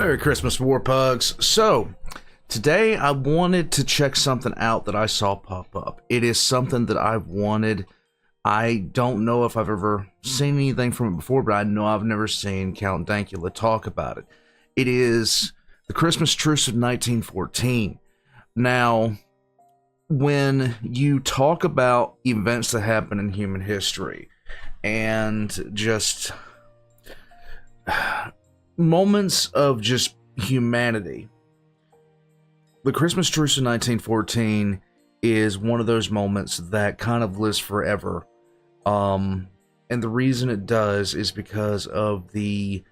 Merry Christmas, War Pugs. So, today I wanted to check something out that I saw pop up. It is something that I've wanted. I don't know if I've ever seen anything from it before, but I know I've never seen Count Dankula talk about it. It is the Christmas Truce of 1914. Now, when you talk about events that happen in human history and just moments of just humanity, the Christmas Truce of 1914 is one of those moments that kind of lives forever. And the reason it does is because of the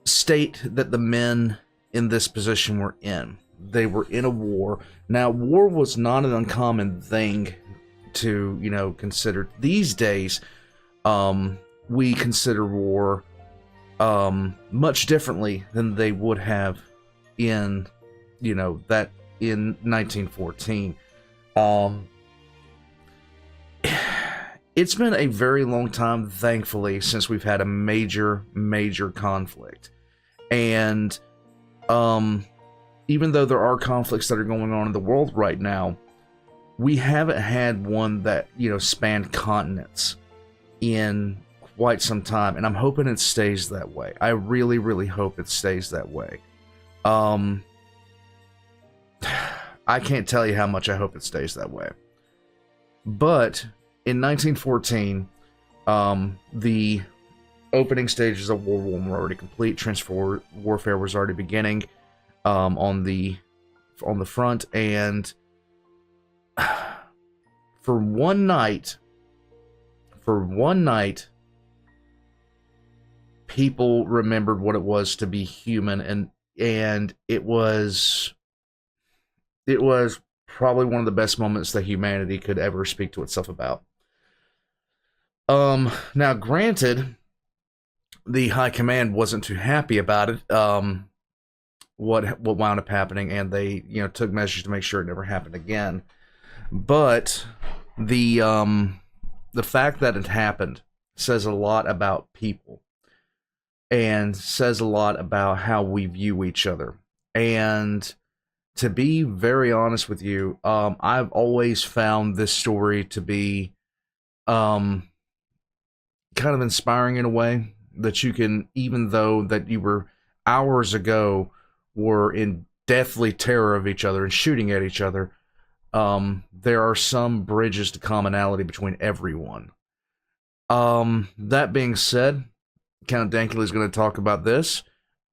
state that the men in this position were in. They were in a war. Now, war was not an uncommon thing to, consider. These days, we consider war much differently than they would have in, that in 1914. It's been a very long time, thankfully, since we've had a major conflict. And even though there are conflicts that are going on in the world right now, we haven't had one that, spanned continents in quite some time. And I'm hoping it stays that way. I really hope it stays that way. I can't tell you how much I hope it stays that way. But in 1914, the opening stages of World War I were already complete. Trench warfare was already beginning on the front, and for one night, people remembered what it was to be human, and it was probably one of the best moments that humanity could ever speak to itself about. Now, granted, the high command wasn't too happy about it. What wound up happening, and they took measures to make sure it never happened again. But the fact that it happened says a lot about people, and says a lot about how we view each other. And to be very honest with you, I've always found this story to be kind of inspiring in a way, that you can, even though that you were hours ago were in deathly terror of each other and shooting at each other, there are some bridges to commonality between everyone. That being said, Count Dankula is going to talk about this.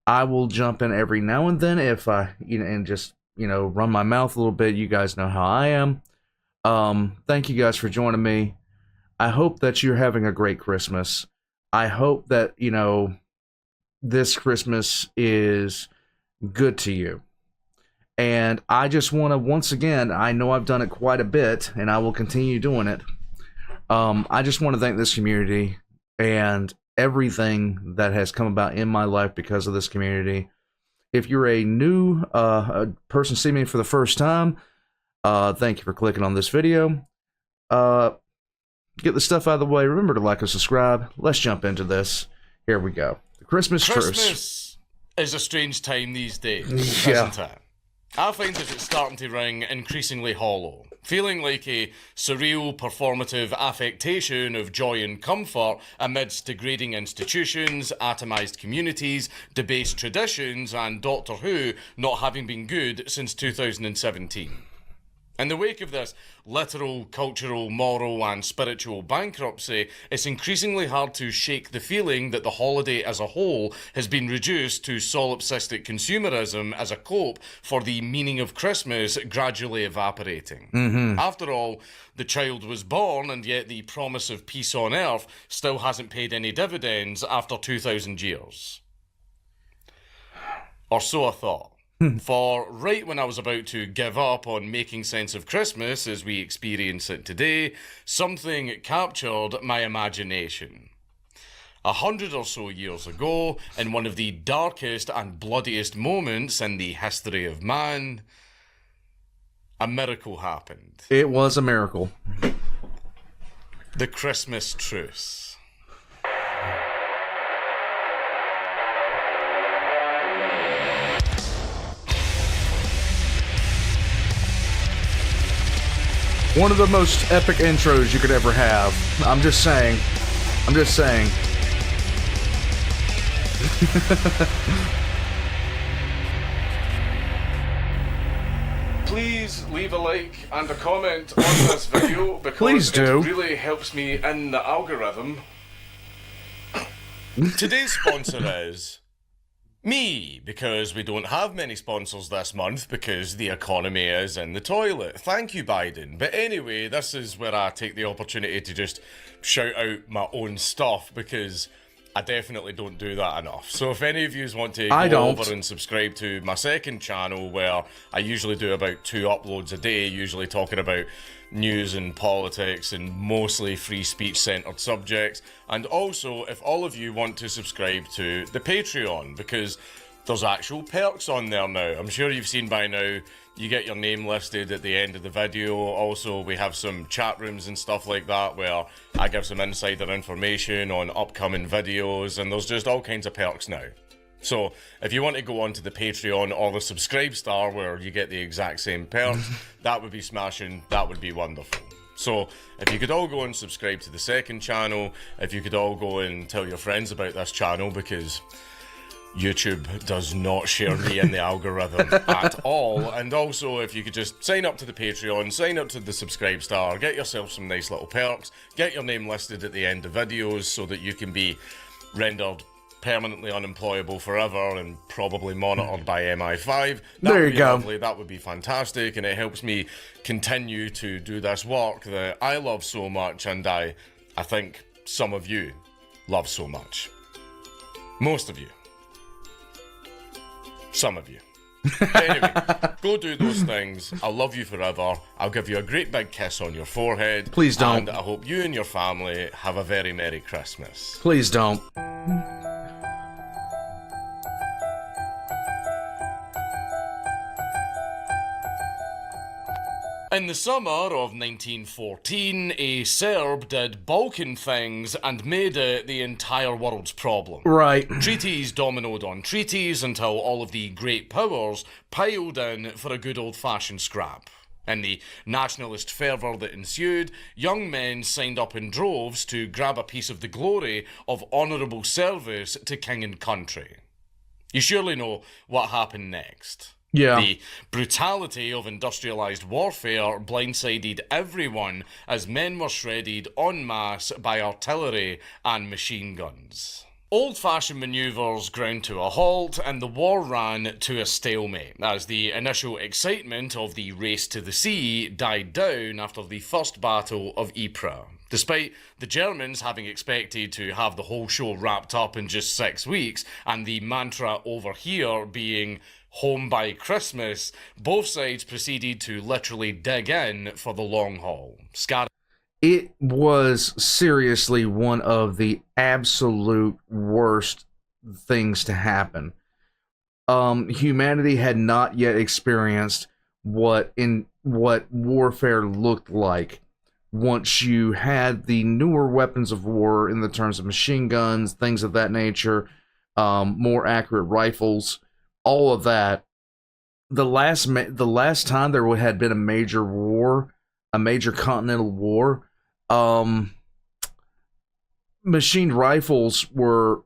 I will jump in every now and then if I, and just, run my mouth a little bit. You guys know how I am. Thank you guys for joining me. I hope that you're having a great Christmas. I hope that, this Christmas is good to you. And I just want to, once again, I know I've done it quite a bit, and I will continue doing it. I just want to thank this community and everything that has come about in my life because of this community. If you're a new person seeing me for the first time, thank you for clicking on this video. Get the stuff out of the way. Remember to like and subscribe. Let's jump into this. Here we go. The Christmas Truce is a strange time these days, isn't it? I find that it's starting to ring increasingly hollow, feeling like a surreal, performative affectation of joy and comfort amidst degrading institutions, atomised communities, debased traditions, and Doctor Who not having been good since 2017. In the wake of this literal, cultural, moral and spiritual bankruptcy, it's increasingly hard to shake the feeling that the holiday as a whole has been reduced to solipsistic consumerism as a cope for the meaning of Christmas gradually evaporating. After all, the child was born, and yet the promise of peace on earth still hasn't paid any dividends after 2,000 years. Or so I thought. For right when I was about to give up on making sense of Christmas as we experience it today, something captured my imagination. 100 or so years ago, in one of the darkest and bloodiest moments in the history of man, a miracle happened. It was a miracle. The Christmas Truce. One of the most epic intros you could ever have. I'm just saying. I'm just saying. Please leave a like and a comment on this video because Please do. it really helps me in the algorithm. Today's sponsor is me, because we don't have many sponsors this month because the economy is in the toilet. Thank you, Biden. But anyway, this is where I take the opportunity to just shout out my own stuff because I definitely don't do that enough. So if any of you want to go over and subscribe to my second channel, where I usually do about 2 uploads a day, usually talking about news and politics and mostly free speech centered subjects. And also, if all of you want to subscribe to the Patreon, because there's actual perks on there now. I'm sure you've seen by now, you get your name listed at the end of the video. Also, we have some chat rooms and stuff like that where I give some insider information on upcoming videos, and there's just all kinds of perks now. So if you want to go on to the Patreon or the Subscribe Star where you get the exact same perks, that would be smashing, that would be wonderful. So if you could all go and subscribe to the second channel, if you could all go and tell your friends about this channel, because YouTube does not share me in the algorithm at all. And also, if you could just sign up to the Patreon, sign up to the Subscribe Star, get yourself some nice little perks, get your name listed at the end of videos so that you can be rendered permanently unemployable forever and probably monitored by MI5. There you go. Lovely. That would be fantastic, and it helps me continue to do this work that I love so much, and I think some of you love so much. Most of you. Some of you. Anyway, go do those things. I'll love you forever. I'll give you a great big kiss on your forehead. Please don't. And I hope you and your family have a very Merry Christmas. Please don't. In the summer of 1914, a Serb did Balkan things and made it the entire world's problem. Right. Treaties dominoed on treaties until all of the great powers piled in for a good old-fashioned scrap. In the nationalist fervour that ensued, young men signed up in droves to grab a piece of the glory of honourable service to king and country. You surely know what happened next. Yeah. The brutality of industrialised warfare blindsided everyone as men were shredded en masse by artillery and machine guns. Old-fashioned manoeuvres ground to a halt, and the war ran to a stalemate, as the initial excitement of the race to the sea died down after the First Battle of Ypres. Despite the Germans having expected to have the whole show wrapped up in just 6 weeks, and the mantra over here being home by Christmas, both sides proceeded to literally dig in for the long haul. It was seriously one of the absolute worst things to happen. Humanity had not yet experienced what warfare looked like once you had the newer weapons of war in the terms of machine guns, things of that nature, more accurate rifles, all of that. The last time there had been a major war, a major continental war, machine rifles were,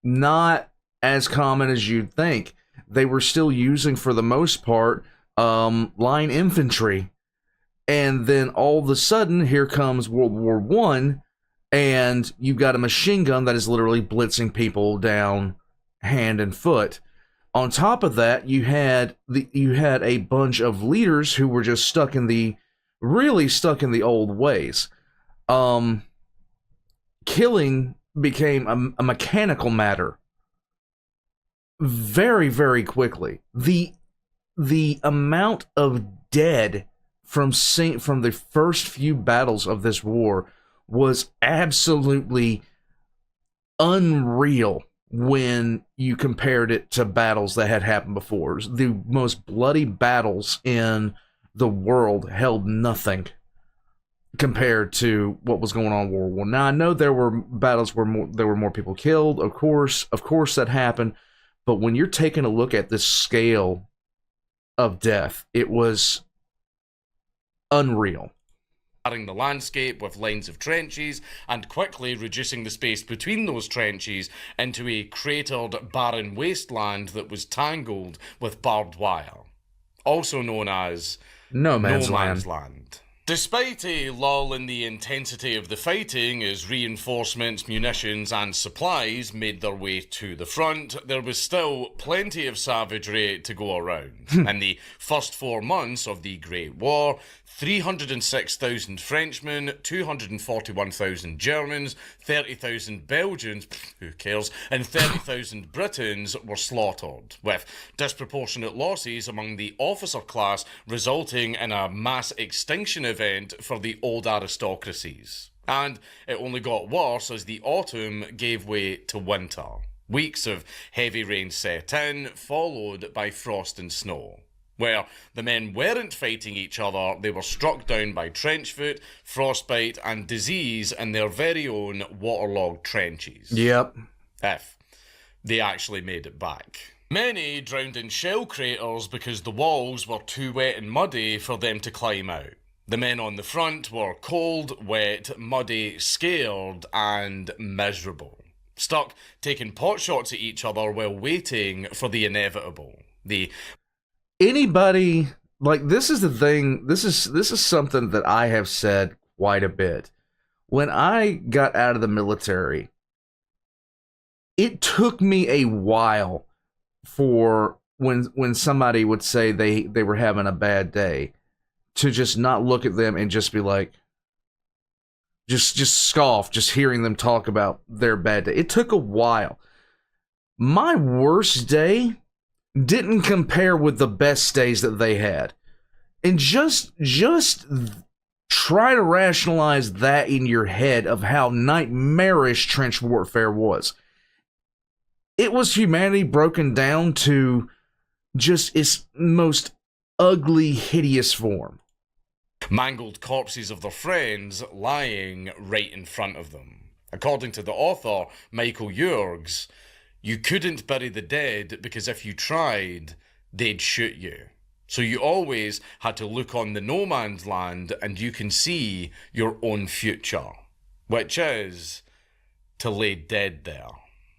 not as common as you'd think. They were still using, for the most part, line infantry. And then all of a sudden, here comes World War I, and you've got a machine gun that is literally blitzing people down hand and foot. On top of that, you had a bunch of leaders who were just stuck in the old ways. Killing became a mechanical matter very, very quickly. The amount of dead from the first few battles of this war was absolutely unreal when you compared it to battles that had happened before. The most bloody battles in the world held nothing compared to what was going on in World War I. Now, I know there were battles where there were more people killed. Of course that happened. But when you're taking a look at this scale of death, it was unreal. The landscape with lines of trenches and quickly reducing the space between those trenches into a cratered barren wasteland that was tangled with barbed wire, also known as No Man's Land. Despite a lull in the intensity of the fighting as reinforcements, munitions and supplies made their way to the front, there was still plenty of savagery to go around. In the first 4 months of the Great War, 306,000 Frenchmen, 241,000 Germans, 30,000 Belgians, who cares, and 30,000 Britons were slaughtered, with disproportionate losses among the officer class resulting in a mass extinction event for the old aristocracies. And it only got worse as the autumn gave way to winter. Weeks of heavy rain set in, followed by frost and snow. Where the men weren't fighting each other, they were struck down by trench foot, frostbite, and disease in their very own waterlogged trenches. Yep. If they actually made it back. Many drowned in shell craters because the walls were too wet and muddy for them to climb out. The men on the front were cold, wet, muddy, scared, and miserable. Stuck taking pot shots at each other while waiting for the inevitable. Anybody, like, this is the thing, this is something that I have said quite a bit. When I got out of the military, it took me a while for when somebody would say they were having a bad day to just not look at them and just be like, just scoff, just hearing them talk about their bad day. It took a while. My worst day didn't compare with the best days that they had. And just try to rationalize that in your head of how nightmarish trench warfare was. It was humanity broken down to just its most ugly, hideous form. Mangled corpses of their friends lying right in front of them. According to the author, Michael Jurgs, you couldn't bury the dead because if you tried, they'd shoot you. So you always had to look on the no man's land and you can see your own future, which is to lay dead there.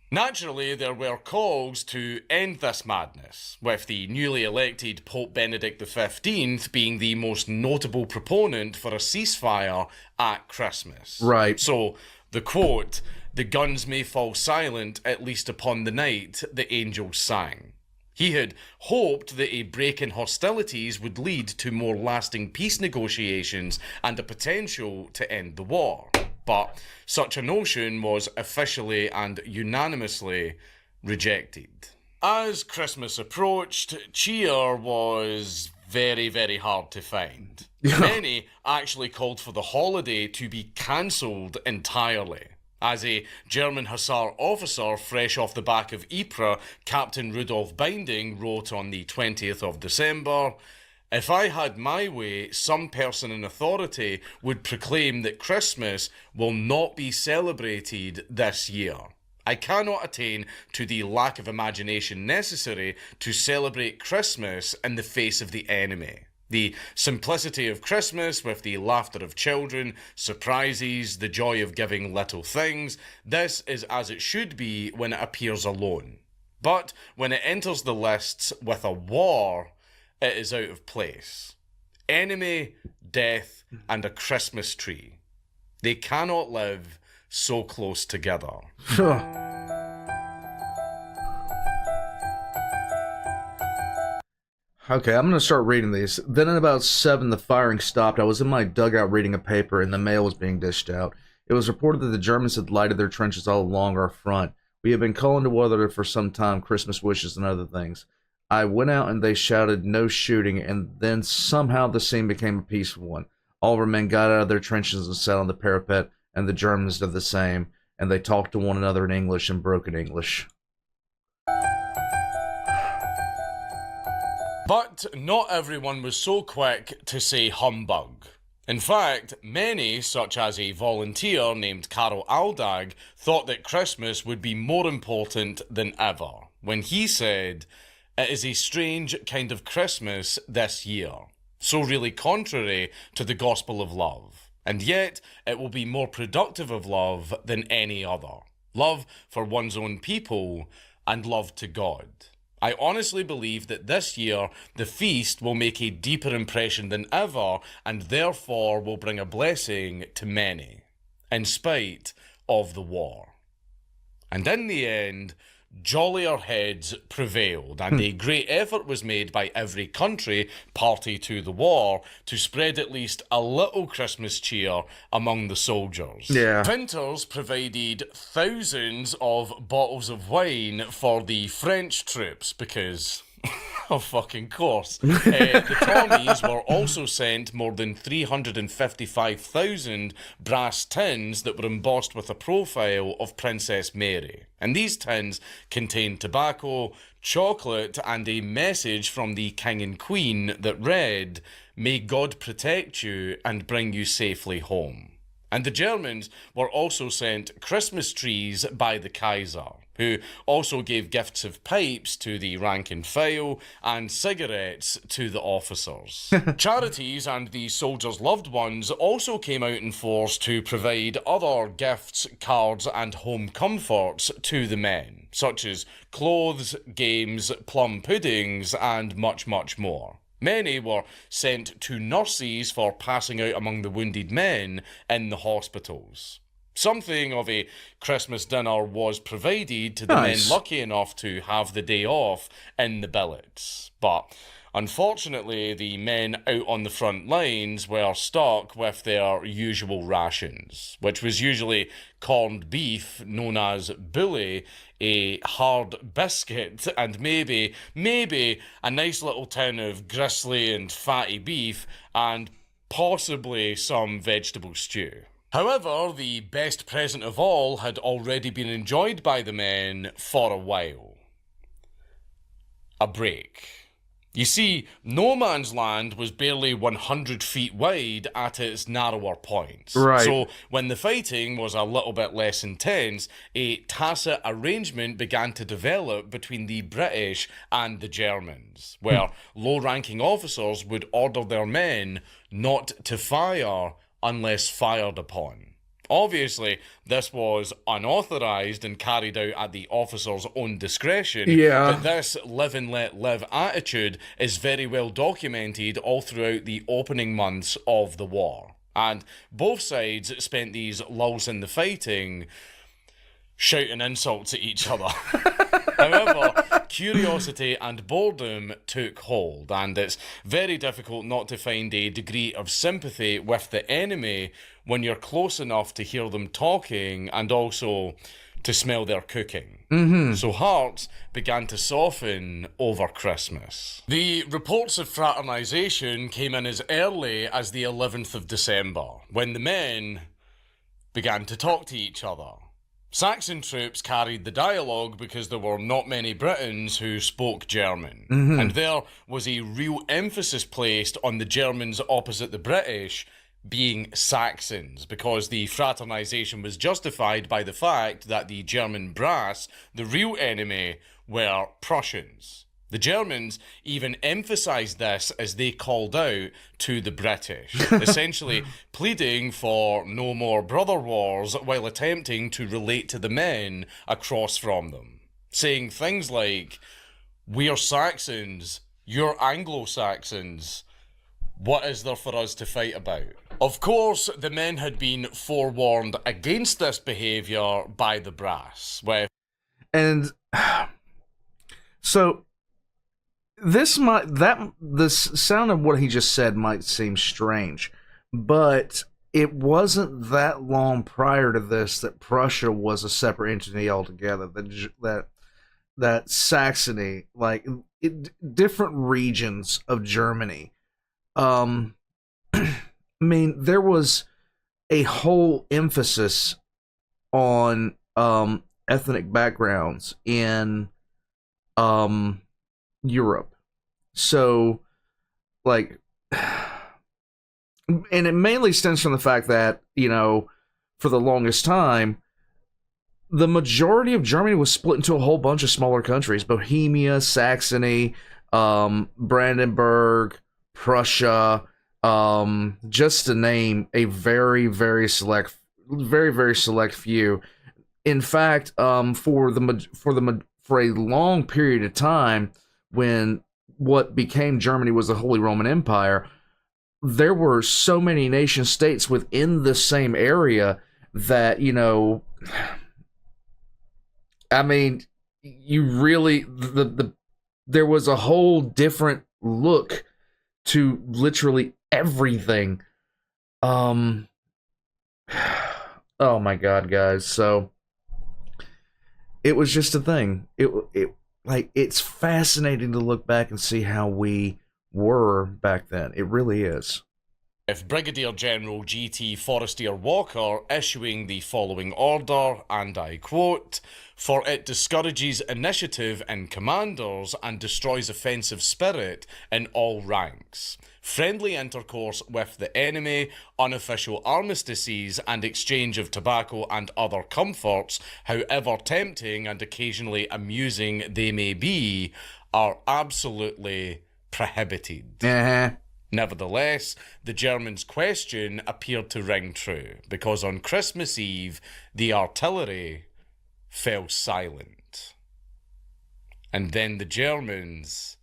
Naturally, there were calls to end this madness, with the newly elected Pope Benedict XV being the most notable proponent for a ceasefire at Christmas. Right. So, the quote, "The guns may fall silent, at least upon the night the angels sang." He had hoped that a break in hostilities would lead to more lasting peace negotiations and a potential to end the war. But such a notion was officially and unanimously rejected. As Christmas approached, cheer was very, very hard to find. Many actually called for the holiday to be cancelled entirely. As a German Hussar officer fresh off the back of Ypres, Captain Rudolf Binding wrote on the 20th of December, "If I had my way, some person in authority would proclaim that Christmas will not be celebrated this year. I cannot attain to the lack of imagination necessary to celebrate Christmas in the face of the enemy. The simplicity of Christmas with the laughter of children, surprises, the joy of giving little things, this is as it should be when it appears alone. But when it enters the lists with a war, it is out of place. Enemy, death, and a Christmas tree. They cannot live so close together." Okay, I'm going to start reading these. Then at about 7, the firing stopped. I was in my dugout reading a paper, and the mail was being dished out. It was reported that the Germans had lighted their trenches all along our front. We had been calling to weather for some time, Christmas wishes and other things. I went out and they shouted no shooting, and then somehow the scene became a peaceful one. All of our men got out of their trenches and sat on the parapet, and the Germans did the same, and they talked to one another in English and broken English. But not everyone was so quick to say humbug. In fact, many, such as a volunteer named Karl Aldag, thought that Christmas would be more important than ever, when he said, "It is a strange kind of Christmas this year. so really contrary to the gospel of love. And yet, it will be more productive of love than any other. Love for one's own people and love to God. I honestly believe that this year, the feast will make a deeper impression than ever, and therefore will bring a blessing to many, in spite of the war. And in the end, jollier heads prevailed, and a great effort was made by every country party to the war to spread at least a little Christmas cheer among the soldiers. Yeah. Printers provided thousands of bottles of wine for the French troops because... of fucking course. The Tommies were also sent more than 355,000 brass tins that were embossed with a profile of Princess Mary. And these tins contained tobacco, chocolate, and a message from the King and Queen that read, "May God protect you and bring you safely home." And the Germans were also sent Christmas trees by the Kaiser, who also gave gifts of pipes to the rank and file and cigarettes to the officers. Charities and the soldiers' loved ones also came out in force to provide other gifts, cards, and home comforts to the men, such as clothes, games, plum puddings, and much, much more. Many were sent to nurses for passing out among the wounded men in the hospitals. Something of a Christmas dinner was provided to the men lucky enough to have the day off in the billets. But unfortunately, the men out on the front lines were stuck with their usual rations, which was usually corned beef known as bully, a hard biscuit, and maybe a nice little tin of gristly and fatty beef, and possibly some vegetable stew. However, the best present of all had already been enjoyed by the men for a while. A break. You see, no man's land was barely 100 feet wide at its narrower points. Right. So when the fighting was a little bit less intense, a tacit arrangement began to develop between the British and the Germans, where low-ranking officers would order their men not to fire unless fired upon. Obviously, this was unauthorised and carried out at the officer's own discretion. Yeah. But this live and let live attitude is very well documented all throughout the opening months of the war. And both sides spent these lulls in the fighting shouting insults at each other. However, curiosity and boredom took hold, and it's very difficult not to find a degree of sympathy with the enemy when you're close enough to hear them talking and also to smell their cooking. So hearts began to soften over Christmas. The reports of fraternisation came in as early as the 11th of December, when the men began to talk to each other. Saxon troops carried the dialogue because there were not many Britons who spoke German. And there was a real emphasis placed on the Germans opposite the British being Saxons, because the fraternisation was justified by the fact that the German brass, the real enemy, were Prussians. The Germans even emphasised this as they called out to the British, essentially pleading for no more brother wars while attempting to relate to the men across from them, saying things like, "We're Saxons, you're Anglo-Saxons, what is there for us to fight about?" Of course, the men had been forewarned against this behaviour by the brass, with... And so... the sound of what he just said might seem strange, but it wasn't that long prior to this that Prussia was a separate entity altogether. That Saxony, different regions of Germany. I mean, there was a whole emphasis on ethnic backgrounds in Europe. So, and it mainly stems from the fact that, for the longest time, the majority of Germany was split into a whole bunch of smaller countries: Bohemia, Saxony, Brandenburg, Prussia, just to name a very, very select few. In fact, for a long period of time, when what became Germany was the Holy Roman Empire, there were so many nation states within the same area that, I mean, you really there was a whole different look to literally everything. Um, oh my god, guys! So it was just a thing. It's fascinating to look back and see how we were back then. It really is. If Brigadier General G.T. Forestier Walker issuing the following order, and I quote, "For it discourages initiative in commanders and destroys offensive spirit in all ranks. Friendly intercourse with the enemy, unofficial armistices, and exchange of tobacco and other comforts, however tempting and occasionally amusing they may be, are absolutely prohibited." Uh-huh. Nevertheless, the Germans' question appeared to ring true, because on Christmas Eve, the artillery fell silent. And then the Germans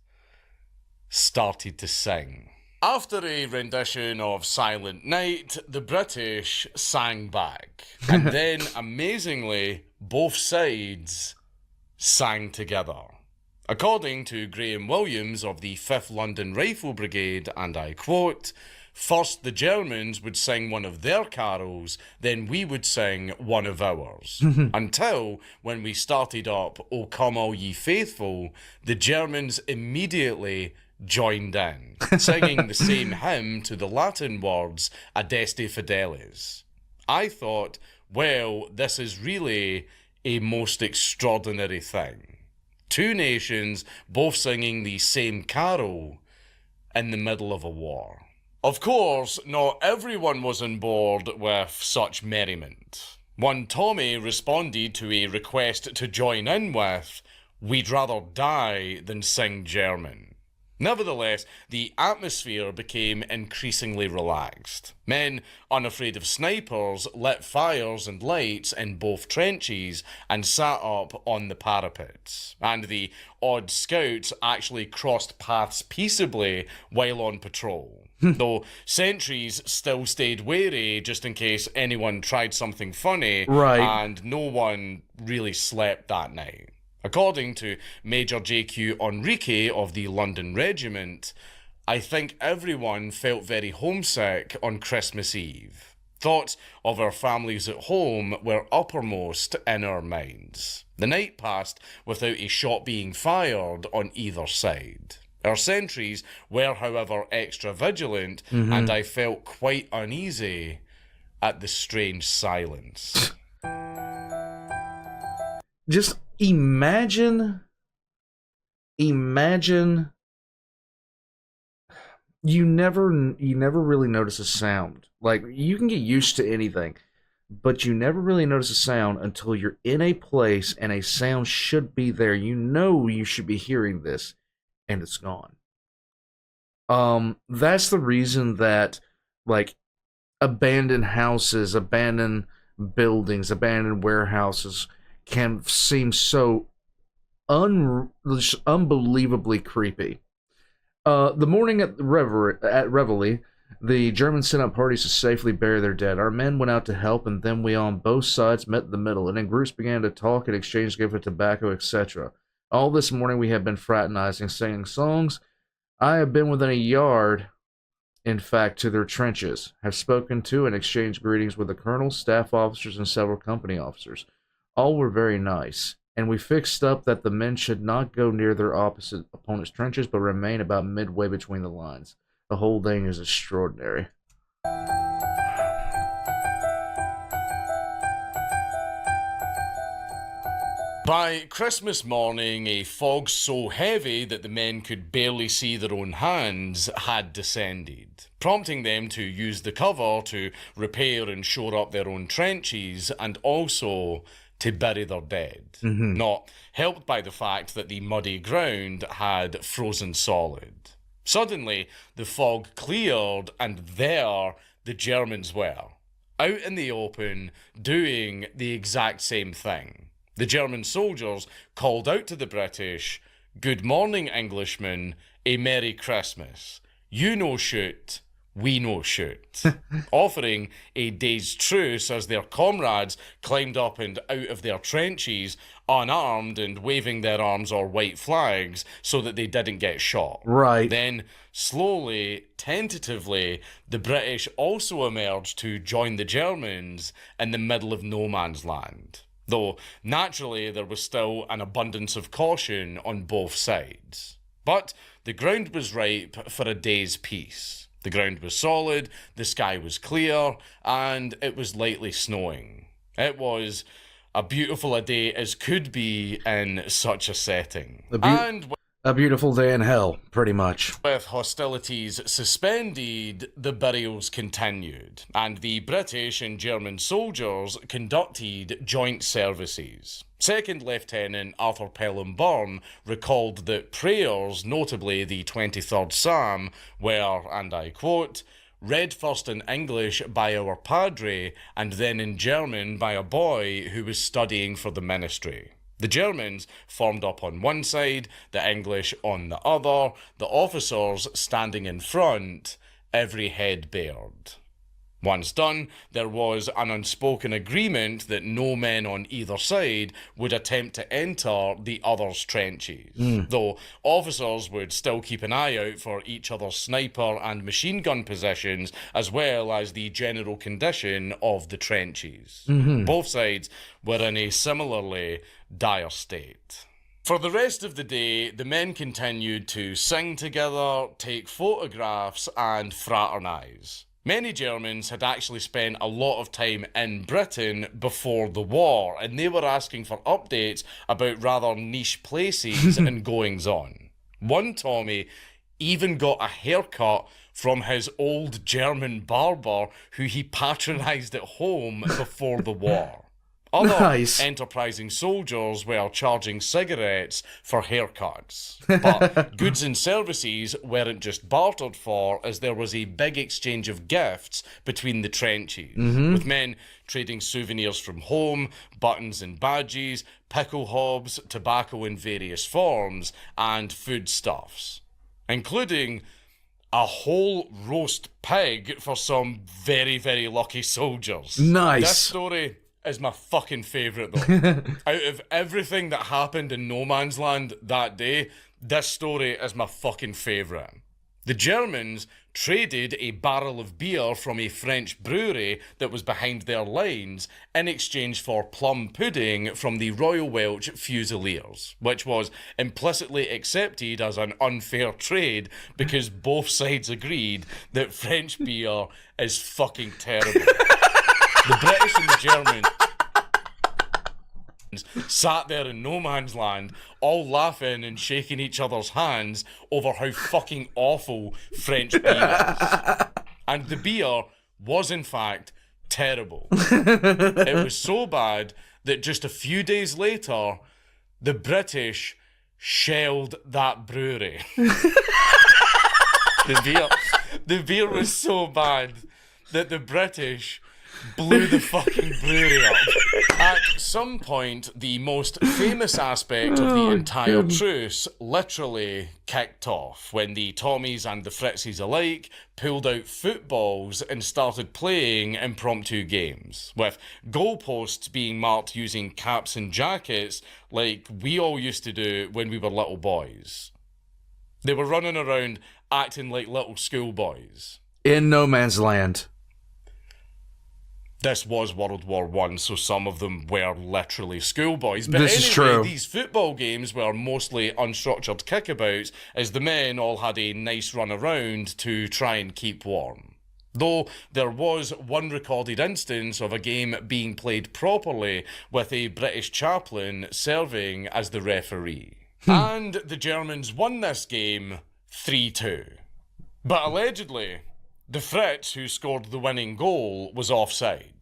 started to sing. After a rendition of Silent Night, the British sang back. And then, amazingly, both sides sang together. According to Graham Williams of the 5th London Rifle Brigade, and I quote, "First the Germans would sing one of their carols, then we would sing one of ours. Until, when we started up, O Come All Ye Faithful, the Germans immediately joined in, singing the same hymn to the Latin words Adeste Fideles. I thought, well, this is really a most extraordinary thing. Two nations both singing the same carol in the middle of a war." Of course, not everyone was on board with such merriment. One Tommy responded to a request to join in with, "We'd rather die than sing German." Nevertheless, the atmosphere became increasingly relaxed. Men, unafraid of snipers, lit fires and lights in both trenches and sat up on the parapets. And the odd scouts actually crossed paths peaceably while on patrol. Though sentries still stayed wary just in case anyone tried something funny, Right. And no one really slept that night. According to Major J.Q. Enrique of the London Regiment, "I think everyone felt very homesick on Christmas Eve. Thoughts of our families at home were uppermost in our minds. The night passed without a shot being fired on either side. Our sentries were, however, extra vigilant, and I felt quite uneasy at the strange silence." Just imagine you never really notice a sound. Like, you can get used to anything, but you never really notice a sound until you're in a place and a sound should be there. You know you should be hearing this, and it's gone. That's the reason that, like, abandoned houses, abandoned buildings, abandoned warehouses can seem so unbelievably creepy. The morning at Reveille, the Germans sent out parties to safely bury their dead. Our men went out to help, and then we on both sides met in the middle, and in groups began to talk and exchange gifts of tobacco, etc. All this morning we have been fraternizing, singing songs. I have been within a yard, in fact, to their trenches, have spoken to and exchanged greetings with the colonels, staff officers, and several company officers. All were very nice, and we fixed up that the men should not go near their opposite opponent's trenches, but remain about midway between the lines. The whole thing is extraordinary. By Christmas morning, a fog so heavy that the men could barely see their own hands had descended, prompting them to use the cover to repair and shore up their own trenches, and also to bury their dead, not helped by the fact that the muddy ground had frozen solid. Suddenly, the fog cleared, and there the Germans were, out in the open, doing the exact same thing. The German soldiers called out to the British, "Good morning, Englishmen, a Merry Christmas. You no shoot, we no shoot," offering a day's truce as their comrades climbed up and out of their trenches, unarmed and waving their arms or white flags so that they didn't get shot. Right. Then, slowly, tentatively, the British also emerged to join the Germans in the middle of no man's land. Though, naturally, there was still an abundance of caution on both sides. But the ground was ripe for a day's peace. The ground was solid, the sky was clear, and it was lightly snowing. It was a beautiful a day as could be in such a setting. A beautiful day in hell, pretty much. With hostilities suspended, the burials continued, and the British and German soldiers conducted joint services. Second Lieutenant Arthur Pelham Byrne recalled that prayers, notably the 23rd Psalm, were, and I quote, "read first in English by our padre and then in German by a boy who was studying for the ministry." The Germans formed up on one side, the English on the other, the officers standing in front, every head bared. Once done, there was an unspoken agreement that no men on either side would attempt to enter the other's trenches, though officers would still keep an eye out for each other's sniper and machine gun positions, as well as the general condition of the trenches. Both sides were in a similarly dire state. For the rest of the day, the men continued to sing together, take photographs, and fraternise. Many Germans had actually spent a lot of time in Britain before the war, and they were asking for updates about rather niche places and goings-on. One Tommy even got a haircut from his old German barber who he patronised at home before the war. Other enterprising soldiers were charging cigarettes for haircuts. But goods and services weren't just bartered for, as there was a big exchange of gifts between the trenches, with men trading souvenirs from home, buttons and badges, pickle hobs, tobacco in various forms, and foodstuffs, including a whole roast pig for some very, very lucky soldiers. Nice. This story is my fucking favourite, though. Out of everything that happened in No Man's Land that day, this story is my fucking favourite. The Germans traded a barrel of beer from a French brewery that was behind their lines in exchange for plum pudding from the Royal Welch Fusiliers, which was implicitly accepted as an unfair trade because both sides agreed that French beer is fucking terrible. The British and the Germans sat there in no man's land, all laughing and shaking each other's hands over how fucking awful French beer is. And the beer was, in fact, terrible. It was so bad that just a few days later, the British shelled that brewery. The beer was so bad that the British blew the fucking brewery up. At some point, the most famous aspect of the entire truce literally kicked off when the Tommies and the Fritzies alike pulled out footballs and started playing impromptu games, with goalposts being marked using caps and jackets like we all used to do when we were little boys. They were running around acting like little schoolboys. In no man's land. This was World War I, so some of them were literally schoolboys. But this anyway, is true. These football games were mostly unstructured kickabouts, as the men all had a nice run around to try and keep warm. Though there was one recorded instance of a game being played properly with a British chaplain serving as the referee. And the Germans won this game 3-2. But allegedly, the Fritz who scored the winning goal was offside.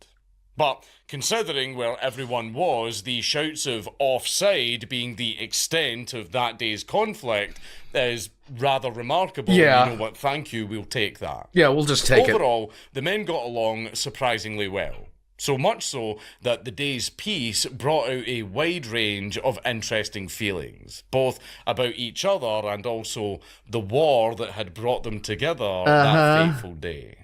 But considering where everyone was, the shouts of offside being the extent of that day's conflict is rather remarkable. Yeah. You know what? Thank you. We'll take that. Yeah, we'll just take it. Overall, the men got along surprisingly well. So much so that the day's peace brought out a wide range of interesting feelings, both about each other and also the war that had brought them together that fateful day.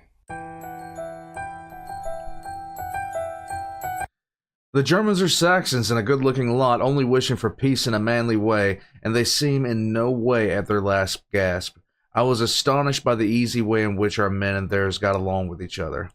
The Germans are Saxons and a good-looking lot, only wishing for peace in a manly way, and they seem in no way at their last gasp. I was astonished by the easy way in which our men and theirs got along with each other.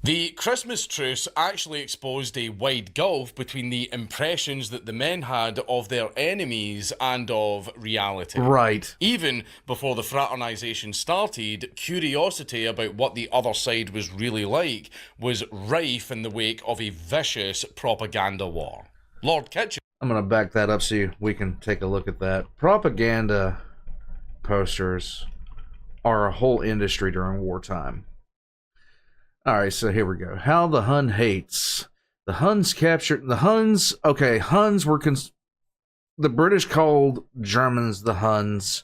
The Christmas truce actually exposed a wide gulf between the impressions that the men had of their enemies and of reality. Right. Even before the fraternization started, curiosity about what the other side was really like was rife in the wake of a vicious propaganda war. Lord Kitchener. I'm going to back that up so we can take a look at that. Propaganda posters are a whole industry during wartime. Alright, so here we go. How the Hun hates. The Huns captured... The Huns... Okay, Huns were... The British called Germans the Huns.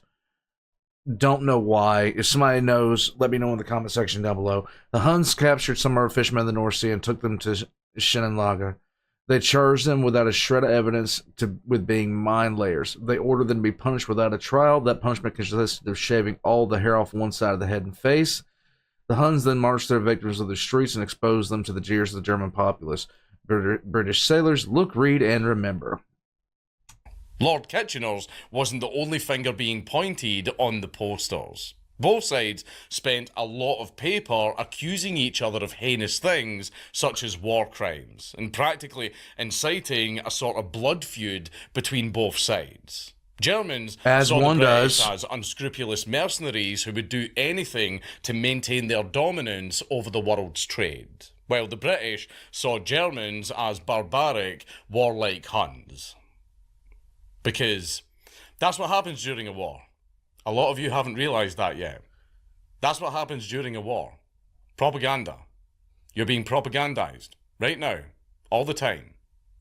Don't know why. If somebody knows, let me know in the comment section down below. The Huns captured some of our fishermen in the North Sea and took them to Shenandoah. They charged them without a shred of evidence with being mine layers. They ordered them to be punished without a trial. That punishment consisted of shaving all the hair off one side of the head and face. The Huns then marched their victims to the streets and exposed them to the jeers of the German populace. British sailors, look, read, and remember. Lord Kitchener's wasn't the only finger being pointed on the posters. Both sides spent a lot of paper accusing each other of heinous things, such as war crimes, and practically inciting a sort of blood feud between both sides. Germans saw the British as unscrupulous mercenaries who would do anything to maintain their dominance over the world's trade, while the British saw Germans as barbaric, warlike Huns. Because that's what happens during a war. A lot of you haven't realised that yet. That's what happens during a war. Propaganda. You're being propagandized right now, all the time.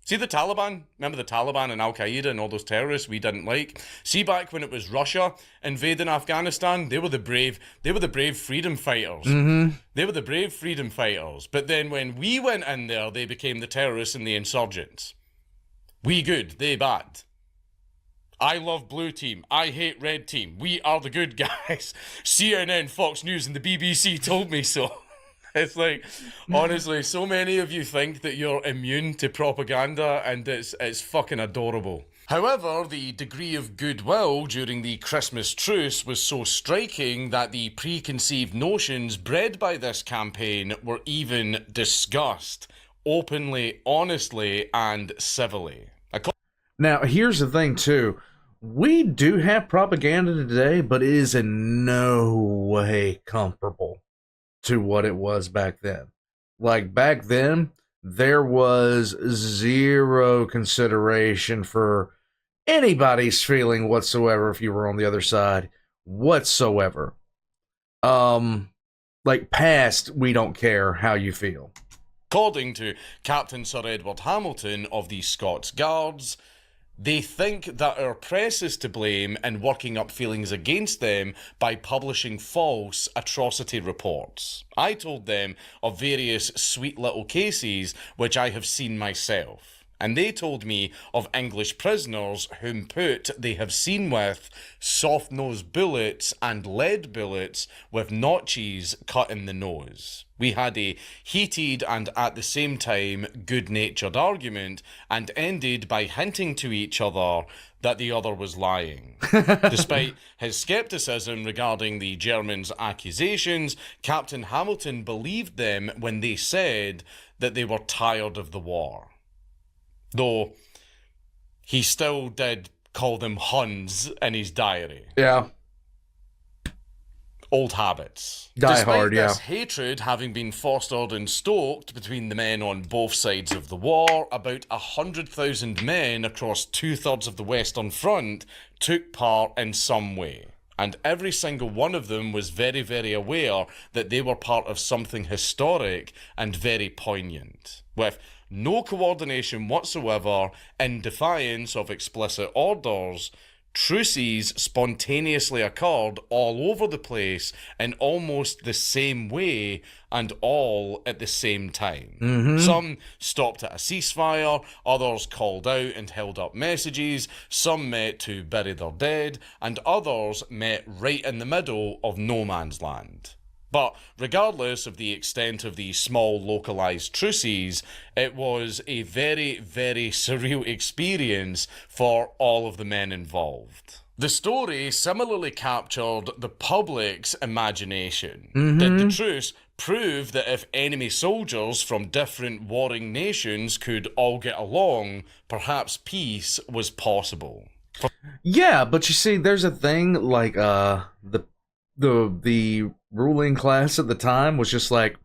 See the Taliban? Remember the Taliban and Al-Qaeda and all those terrorists we didn't like? See back when it was Russia invading Afghanistan? They were the brave freedom fighters. They were the brave freedom fighters. But then when we went in there, they became the terrorists and the insurgents. We good, they bad. I love blue team. I hate red team. We are the good guys. CNN, Fox News and the BBC told me so. It's like, honestly, so many of you think that you're immune to propaganda, and it's fucking adorable. However, the degree of goodwill during the Christmas truce was so striking that the preconceived notions bred by this campaign were even discussed openly, honestly, and civilly. Now, here's the thing, too. We do have propaganda today, but it is in no way comparable to what it was back then. Like, back then, there was zero consideration for anybody's feeling whatsoever if you were on the other side whatsoever. Like, past, we don't care how you feel. According to Captain Sir Edward Hamilton of the Scots Guards, they think that our press is to blame in working up feelings against them by publishing false atrocity reports. I told them of various sweet little cases which I have seen myself, and they told me of English prisoners whom put they have seen with soft-nosed bullets and lead bullets with notches cut in the nose. We had a heated and at the same time good-natured argument and ended by hinting to each other that the other was lying. Despite his scepticism regarding the Germans' accusations, Captain Hamilton believed them when they said that they were tired of the war. Though he still did call them Huns in his diary. Yeah. Old habits. Despite this hatred having been fostered and stoked between the men on both sides of the war, about 100,000 men across 2/3 of the Western Front took part in some way. and every single one of them was very, very aware that they were part of something historic and very poignant. With no coordination whatsoever, in defiance of explicit orders, truces spontaneously occurred all over the place in almost the same way and all at the same time. Some stopped at a ceasefire, others called out and held up messages, some met to bury their dead, and others met right in the middle of no man's land. But regardless of the extent of these small localised truces, it was a very, very surreal experience for all of the men involved. The story similarly captured the public's imagination. Did the truce prove that if enemy soldiers from different warring nations could all get along, perhaps peace was possible? Yeah, but you see, there's a thing like the ruling class at the time was just like,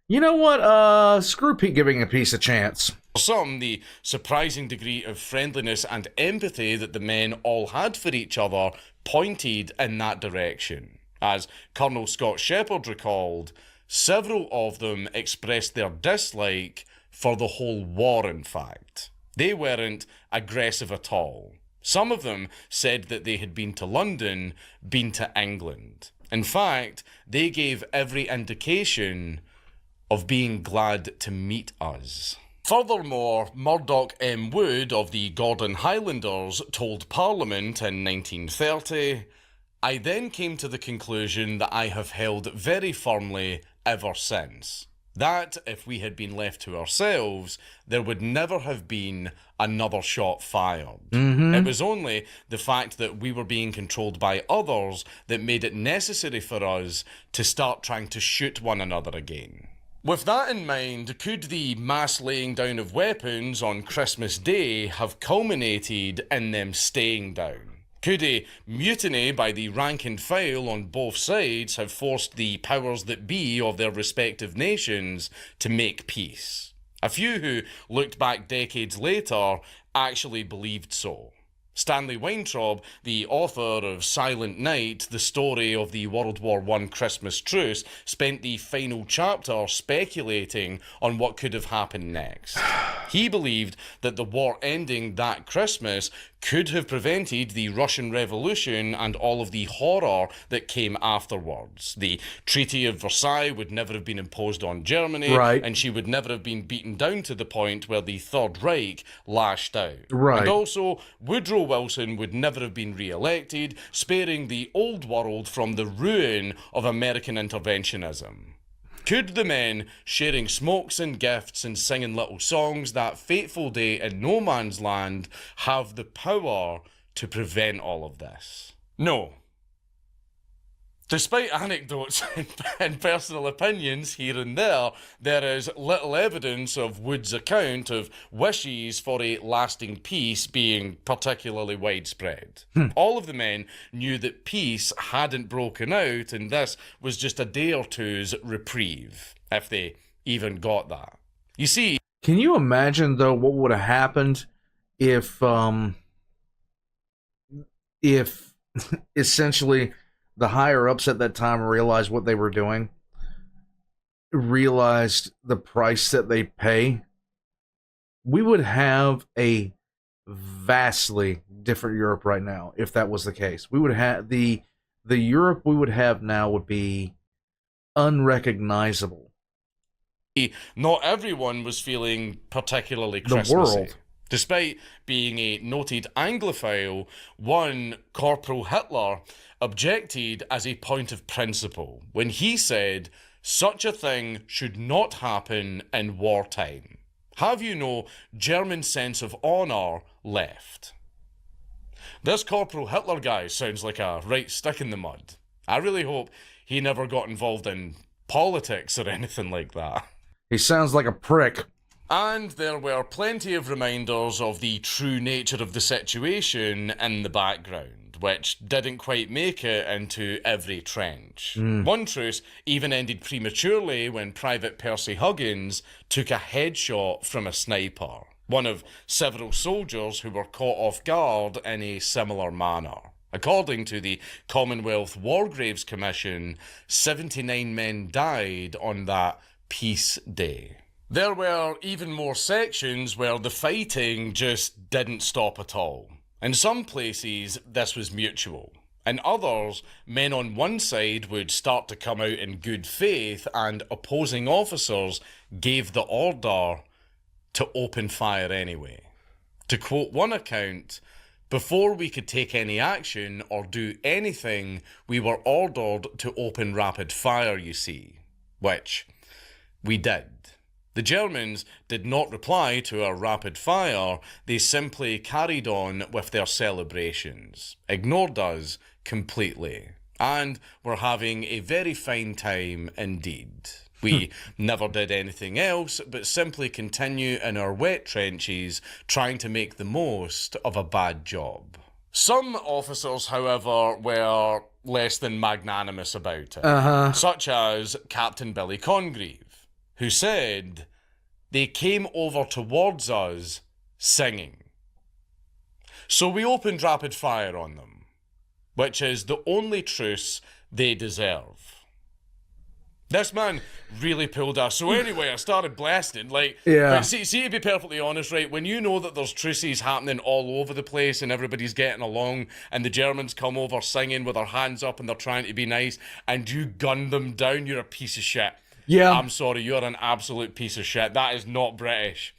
you know what, screw giving a peace a chance. For some, the surprising degree of friendliness and empathy that the men all had for each other pointed in that direction. As Colonel Scott Shepherd recalled, several of them expressed their dislike for the whole war, in fact. They weren't aggressive at all. Some of them said that they had been to London, been to England. In fact, they gave every indication of being glad to meet us. Furthermore, Murdoch M. Wood of the Gordon Highlanders told Parliament in 1930, "I then came to the conclusion that I have held very firmly ever since. That if we had been left to ourselves, there would never have been another shot fired. It was only the fact that we were being controlled by others that made it necessary for us to start trying to shoot one another again." With that in mind, could the mass laying down of weapons on Christmas Day have culminated in them staying down? Could a mutiny by the rank and file on both sides have forced the powers that be of their respective nations to make peace? A few who looked back decades later actually believed so. Stanley Weintraub, the author of Silent Night, the story of the World War I Christmas truce, spent the final chapter speculating on what could have happened next. He believed that the war ending that Christmas could have prevented the Russian Revolution and all of the horror that came afterwards. The Treaty of Versailles would never have been imposed on Germany, Right. and she would never have been beaten down to the point where the Third Reich lashed out. Right. And also, Woodrow Wilson would never have been re-elected, sparing the old world from the ruin of American interventionism. Could the men sharing smokes and gifts and singing little songs that fateful day in no man's land have the power to prevent all of this? No. Despite anecdotes and personal opinions here and there is little evidence of Wood's account of wishes for a lasting peace being particularly widespread. All of the men knew that peace hadn't broken out, and this was just a day or two's reprieve, if they even got that. You see, Can you imagine, though, what would have happened if essentially the higher-ups at that time realized what they were doing, realized the price that they pay? We would have a vastly different Europe right now if that was the case. We would have the Europe we would have now would be unrecognizable. not everyone was feeling particularly The Christmassy. world. Despite being a noted Anglophile, one Corporal Hitler objected as a point of principle when he said, "Such a thing should not happen in wartime. Have you no German sense of honour left?" This Corporal Hitler guy sounds like a right stick in the mud. I really hope he never got involved in politics or anything like that. He sounds like a prick. And there were plenty of reminders of the true nature of the situation in the background, which didn't quite make it into every trench. One truce even ended prematurely when Private Percy Huggins took a headshot from a sniper, one of several soldiers who were caught off guard in a similar manner. According to the Commonwealth War Graves Commission, 79 men died on that peace day. There were even more sections where the fighting just didn't stop at all. In some places, this was mutual. In others, men on one side would start to come out in good faith, and opposing officers gave the order to open fire anyway. To quote one account, "Before we could take any action or do anything, we were ordered to open rapid fire, you see." Which we did. The Germans did not reply to our rapid fire, they simply carried on with their celebrations, ignored us completely, and were having a very fine time indeed. We never did anything else but simply continue in our wet trenches trying to make the most of a bad job. Some officers, however, were less than magnanimous about it, such as Captain Billy Congreve, who said, "They came over towards us singing. So we opened rapid fire on them, which is the only truce they deserve." This man really pulled us. So anyway, I started blasting. But see, to be perfectly honest, right, when you know that there's truces happening all over the place and everybody's getting along and the Germans come over singing with their hands up and they're trying to be nice and you gun them down, you're a piece of shit. Yeah. I'm sorry, you're an absolute piece of shit. That is not British.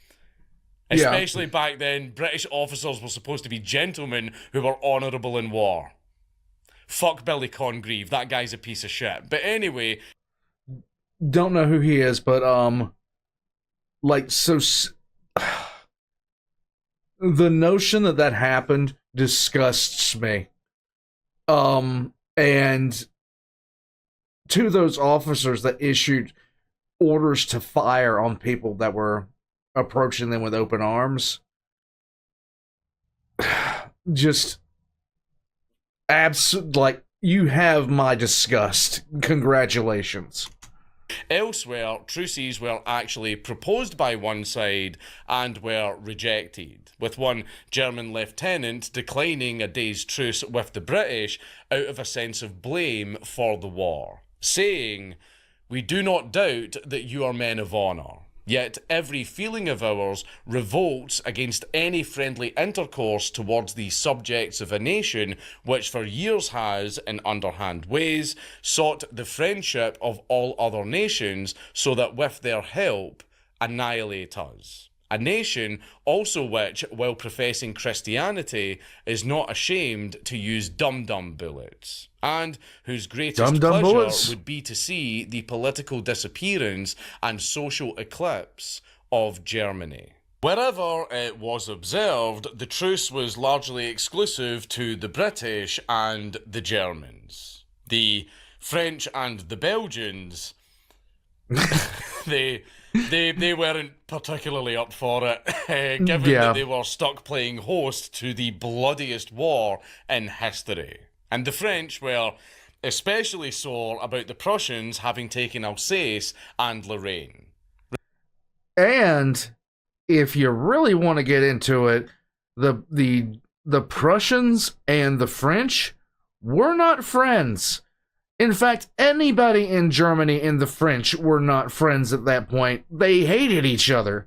Especially back then, British officers were supposed to be gentlemen who were honourable in war. Fuck Billy Congreve, that guy's a piece of shit. But anyway... Don't know who he is, but, the notion that happened disgusts me. And to those officers that issued orders to fire on people that were approaching them with open arms, just you have my disgust. Congratulations. Elsewhere, truces were actually proposed by one side and were rejected, with one German lieutenant declining a day's truce with the British out of a sense of blame for the war, saying, "We do not doubt that you are men of honour, yet every feeling of ours revolts against any friendly intercourse towards the subjects of a nation which for years has, in underhand ways, sought the friendship of all other nations, so that with their help annihilate us. A nation also which, while professing Christianity, is not ashamed to use dum-dum bullets, and whose greatest pleasure would be to see the political disappearance and social eclipse of Germany." Wherever it was observed, the truce was largely exclusive to the British and the Germans. The French and the Belgians, they weren't particularly up for it, given that they were stuck playing host to the bloodiest war in history. And the French were especially sore about the Prussians having taken Alsace and Lorraine. And if you really want to get into it, the Prussians and the French were not friends. In fact, anybody in Germany and the French were not friends at that point. They hated each other.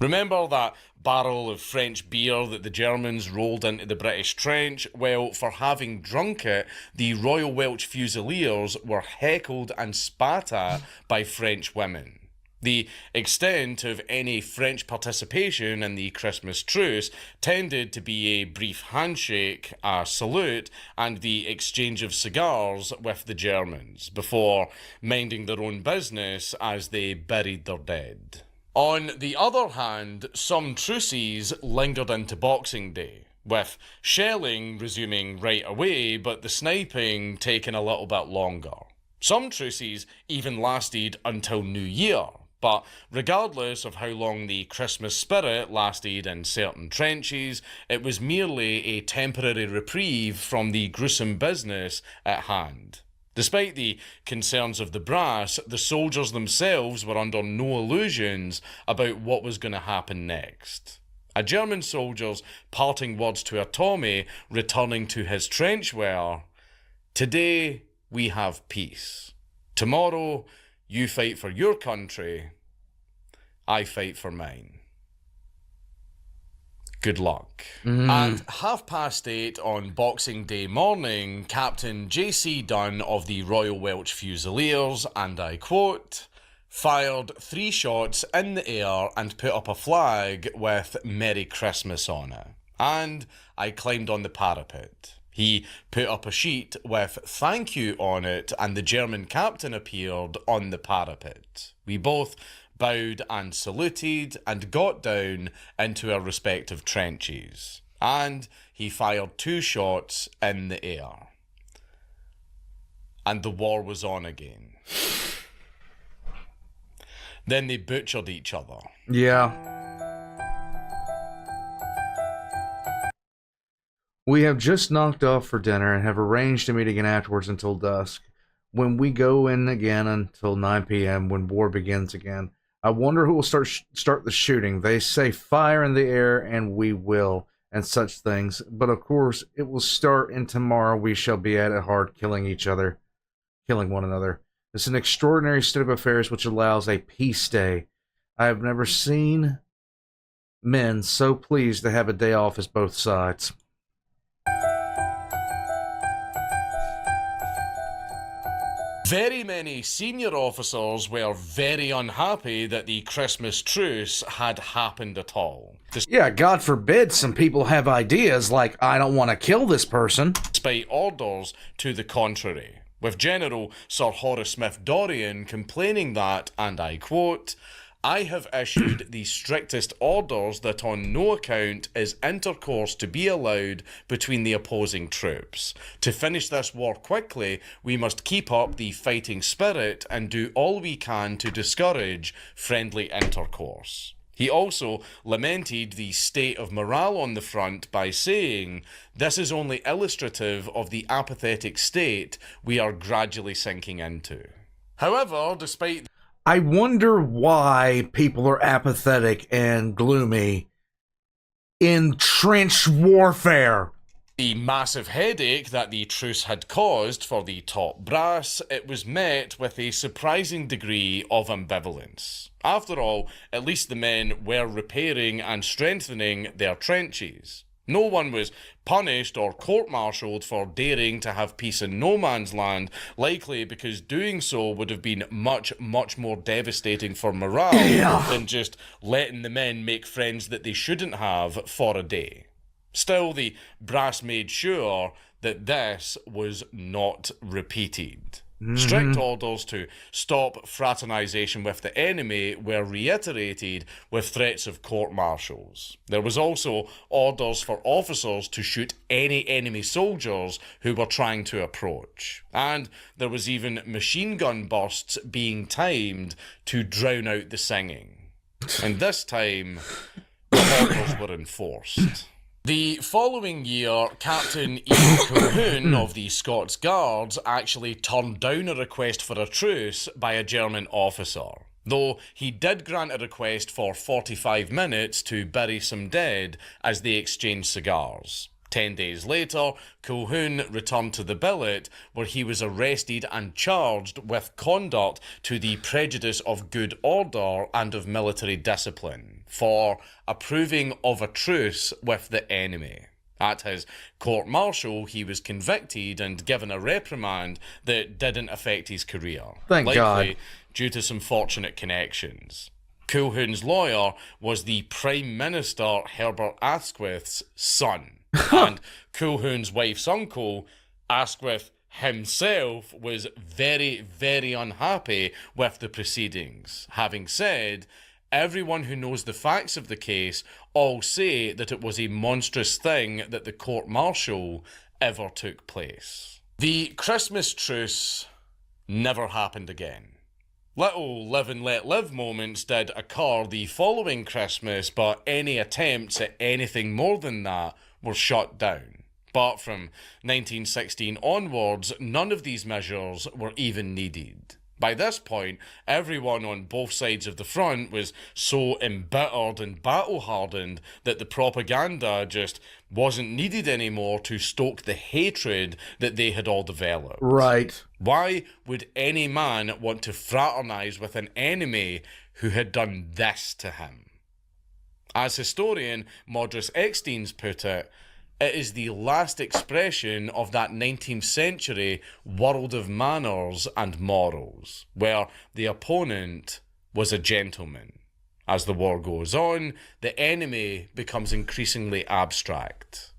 Remember that barrel of French beer that the Germans rolled into the British trench? Well, for having drunk it, the Royal Welch Fusiliers were heckled and spat at by French women. The extent of any French participation in the Christmas truce tended to be a brief handshake, a salute, and the exchange of cigars with the Germans, before minding their own business as they buried their dead. On the other hand, some truces lingered into Boxing Day, with shelling resuming right away, but the sniping taking a little bit longer. Some truces even lasted until New Year. But regardless of how long the Christmas spirit lasted in certain trenches, it was merely a temporary reprieve from the gruesome business at hand. Despite the concerns of the brass, the soldiers themselves were under no illusions about what was going to happen next. A German soldier's parting words to a Tommy returning to his trench were, "Today we have peace. Tomorrow you fight for your country. I fight for mine. Good luck." At 8:30 on Boxing Day morning, Captain J.C. Dunn of the Royal Welsh Fusiliers, and I quote, fired 3 shots in the air and put up a flag with "Merry Christmas" on it. And I climbed on the parapet. He put up a sheet with "Thank you" on it, and the German captain appeared on the parapet. We both bowed and saluted and got down into our respective trenches. And he fired 2 shots in the air. And the war was on again. Then they butchered each other. Yeah. We have just knocked off for dinner and have arranged to meet again afterwards until dusk. When we go in again until 9 p.m. when war begins again. I wonder who will start the shooting. They say fire in the air and we will, and such things. But of course, it will start, and tomorrow we shall be at it hard, killing one another. It's an extraordinary state of affairs which allows a peace day. I have never seen men so pleased to have a day off as both sides. Very many senior officers were very unhappy that the Christmas truce had happened at all. Yeah, God forbid some people have ideas like, I don't want to kill this person. Despite orders to the contrary, with General Sir Horace Smith Dorrien complaining that, and I quote, "I have issued the strictest orders that on no account is intercourse to be allowed between the opposing troops. To finish this war quickly, we must keep up the fighting spirit and do all we can to discourage friendly intercourse." He also lamented the state of morale on the front by saying, "This is only illustrative of the apathetic state we are gradually sinking into." However, despite... I wonder why people are apathetic and gloomy in trench warfare. The massive headache that the truce had caused for the top brass, it was met with a surprising degree of ambivalence. After all, at least the men were repairing and strengthening their trenches. No one was punished or court-martialed for daring to have peace in no man's land, likely because doing so would have been much, much more devastating for morale than just letting the men make friends that they shouldn't have for a day. Still, the brass made sure that this was not repeated. Strict orders to stop fraternization with the enemy were reiterated with threats of court-martials. There was also orders for officers to shoot any enemy soldiers who were trying to approach. And there was even machine gun bursts being timed to drown out the singing. And this time, the orders were enforced. The following year, Captain Ian Colquhoun of the Scots Guards actually turned down a request for a truce by a German officer, though he did grant a request for 45 minutes to bury some dead as they exchanged cigars. 10 days later, Colquhoun returned to the billet, where he was arrested and charged with conduct to the prejudice of good order and of military discipline for approving of a truce with the enemy. At his court-martial, he was convicted and given a reprimand that didn't affect his career. Thank likely God. Due to some fortunate connections. Colquhoun's lawyer was the Prime Minister Herbert Asquith's son. And Colquhoun's wife's uncle, Asquith himself, was very, very unhappy with the proceedings, having said, "Everyone who knows the facts of the case all say that it was a monstrous thing that the court-martial ever took place." The Christmas truce never happened again. Little live and let live moments did occur the following Christmas, but any attempts at anything more than that were shut down. But from 1916 onwards, none of these measures were even needed. By this point, everyone on both sides of the front was so embittered and battle-hardened that the propaganda just wasn't needed anymore to stoke the hatred that they had all developed. Right. Why would any man want to fraternize with an enemy who had done this to him? As historian Modris Eksteins put it, it is the last expression of that 19th century world of manners and morals, where the opponent was a gentleman. As the war goes on, the enemy becomes increasingly abstract.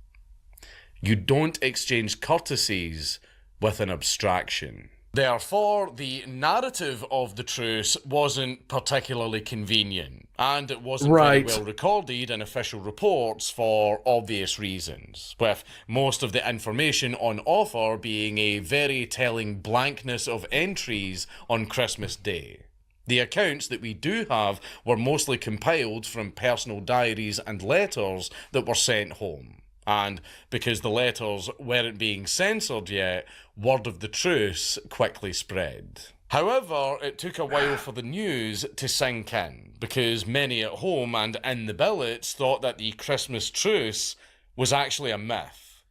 You don't exchange courtesies with an abstraction. Therefore, the narrative of the truce wasn't particularly convenient, and it wasn't very well recorded in official reports for obvious reasons, with most of the information on offer being a very telling blankness of entries on Christmas Day. The accounts that we do have were mostly compiled from personal diaries and letters that were sent home. And because the letters weren't being censored yet, word of the truce quickly spread. However, it took a while for the news to sink in, because many at home and in the billets thought that the Christmas truce was actually a myth.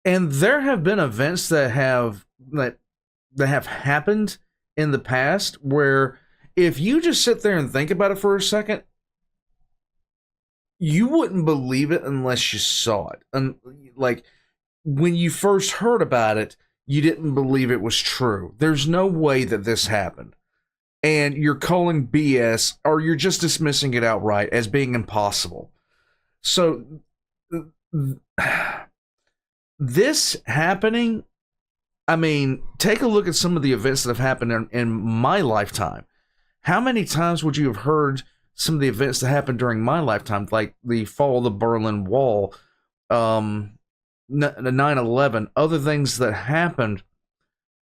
And there have been events that have happened in the past where if you just sit there and think about it for a second, you wouldn't believe it unless you saw it. And like when you first heard about it, you didn't believe it was true. There's no way that this happened. And you're calling BS, or you're just dismissing it outright as being impossible. So this happening, I mean, take a look at some of the events that have happened in my lifetime. How many times would you have heard some of the events that happened during my lifetime, like the fall of the Berlin Wall, the 9/11, other things that happened?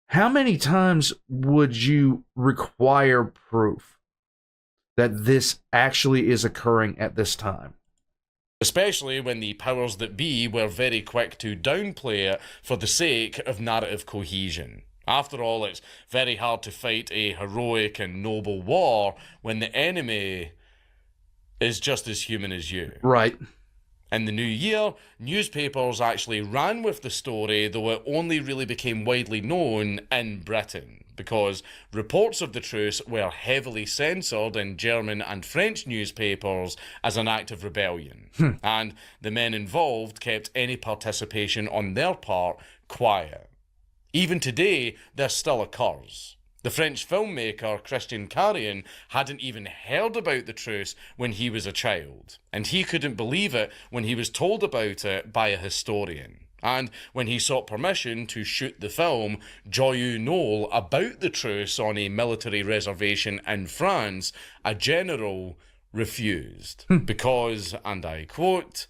How many times would you require proof that this actually is occurring at this time? Especially when the powers that be were very quick to downplay it for the sake of narrative cohesion. After all, it's very hard to fight a heroic and noble war when the enemy is just as human as you. Right. In the new year, newspapers actually ran with the story, though it only really became widely known in Britain, because reports of the truce were heavily censored in German and French newspapers as an act of rebellion, and the men involved kept any participation on their part quiet. Even today, this still occurs. The French filmmaker Christian Carian hadn't even heard about the truce when he was a child, and he couldn't believe it when he was told about it by a historian. And when he sought permission to shoot the film Joyeux Noel about the truce on a military reservation in France, a general refused because, and I quote,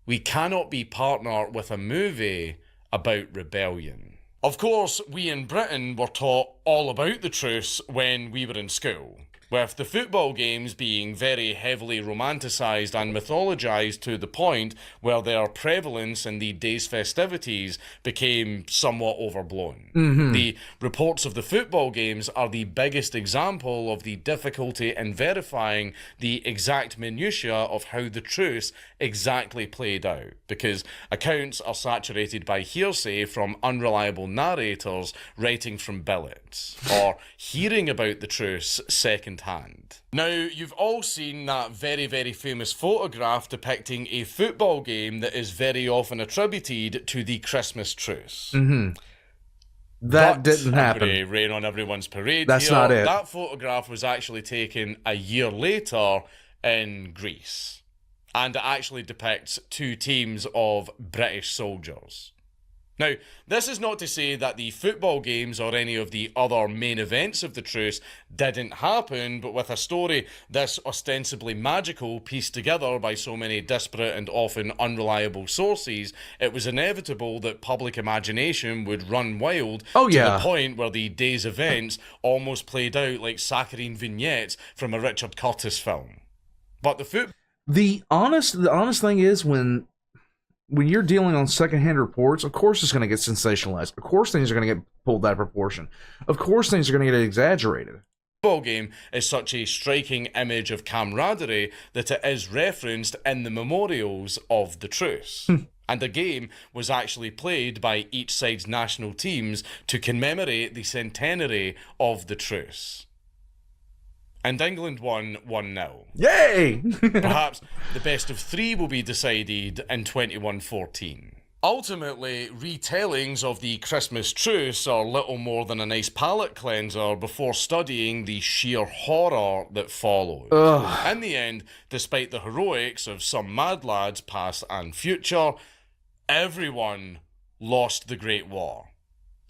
"We cannot be partner with a movie about rebellion." Of course, we in Britain were taught all about the truce when we were in school, with the football games being very heavily romanticised and mythologised to the point where their prevalence in the day's festivities became somewhat overblown. The reports of the football games are the biggest example of the difficulty in verifying the exact minutiae of how the truce exactly played out, because accounts are saturated by hearsay from unreliable narrators writing from billets, or hearing about the truce second-hand. Now, you've all seen that very, very famous photograph depicting a football game that is very often attributed to the Christmas truce. That didn't happen. I'm going to rain on everyone's parade. That's here. not it. That photograph was actually taken a year later in Greece, and it actually depicts two teams of British soldiers. Now, this is not to say that the football games or any of the other main events of the truce didn't happen, but with a story this ostensibly magical pieced together by so many disparate and often unreliable sources, it was inevitable that public imagination would run wild to the point where the day's events almost played out like saccharine vignettes from a Richard Curtis film. But the honest thing is, when when you're dealing on secondhand reports, of course it's going to get sensationalized. Of course things are going to get pulled out of proportion. Of course things are going to get exaggerated. Ball game is such a striking image of camaraderie that it is referenced in the memorials of the truce. And the game was actually played by each side's national teams to commemorate the centenary of the truce. And England won 1-0. Yay! Perhaps the best of three will be decided in 21-14. Ultimately, retellings of the Christmas truce are little more than a nice palate cleanser before studying the sheer horror that followed. Ugh. In the end, despite the heroics of some mad lads past and future, everyone lost the Great War.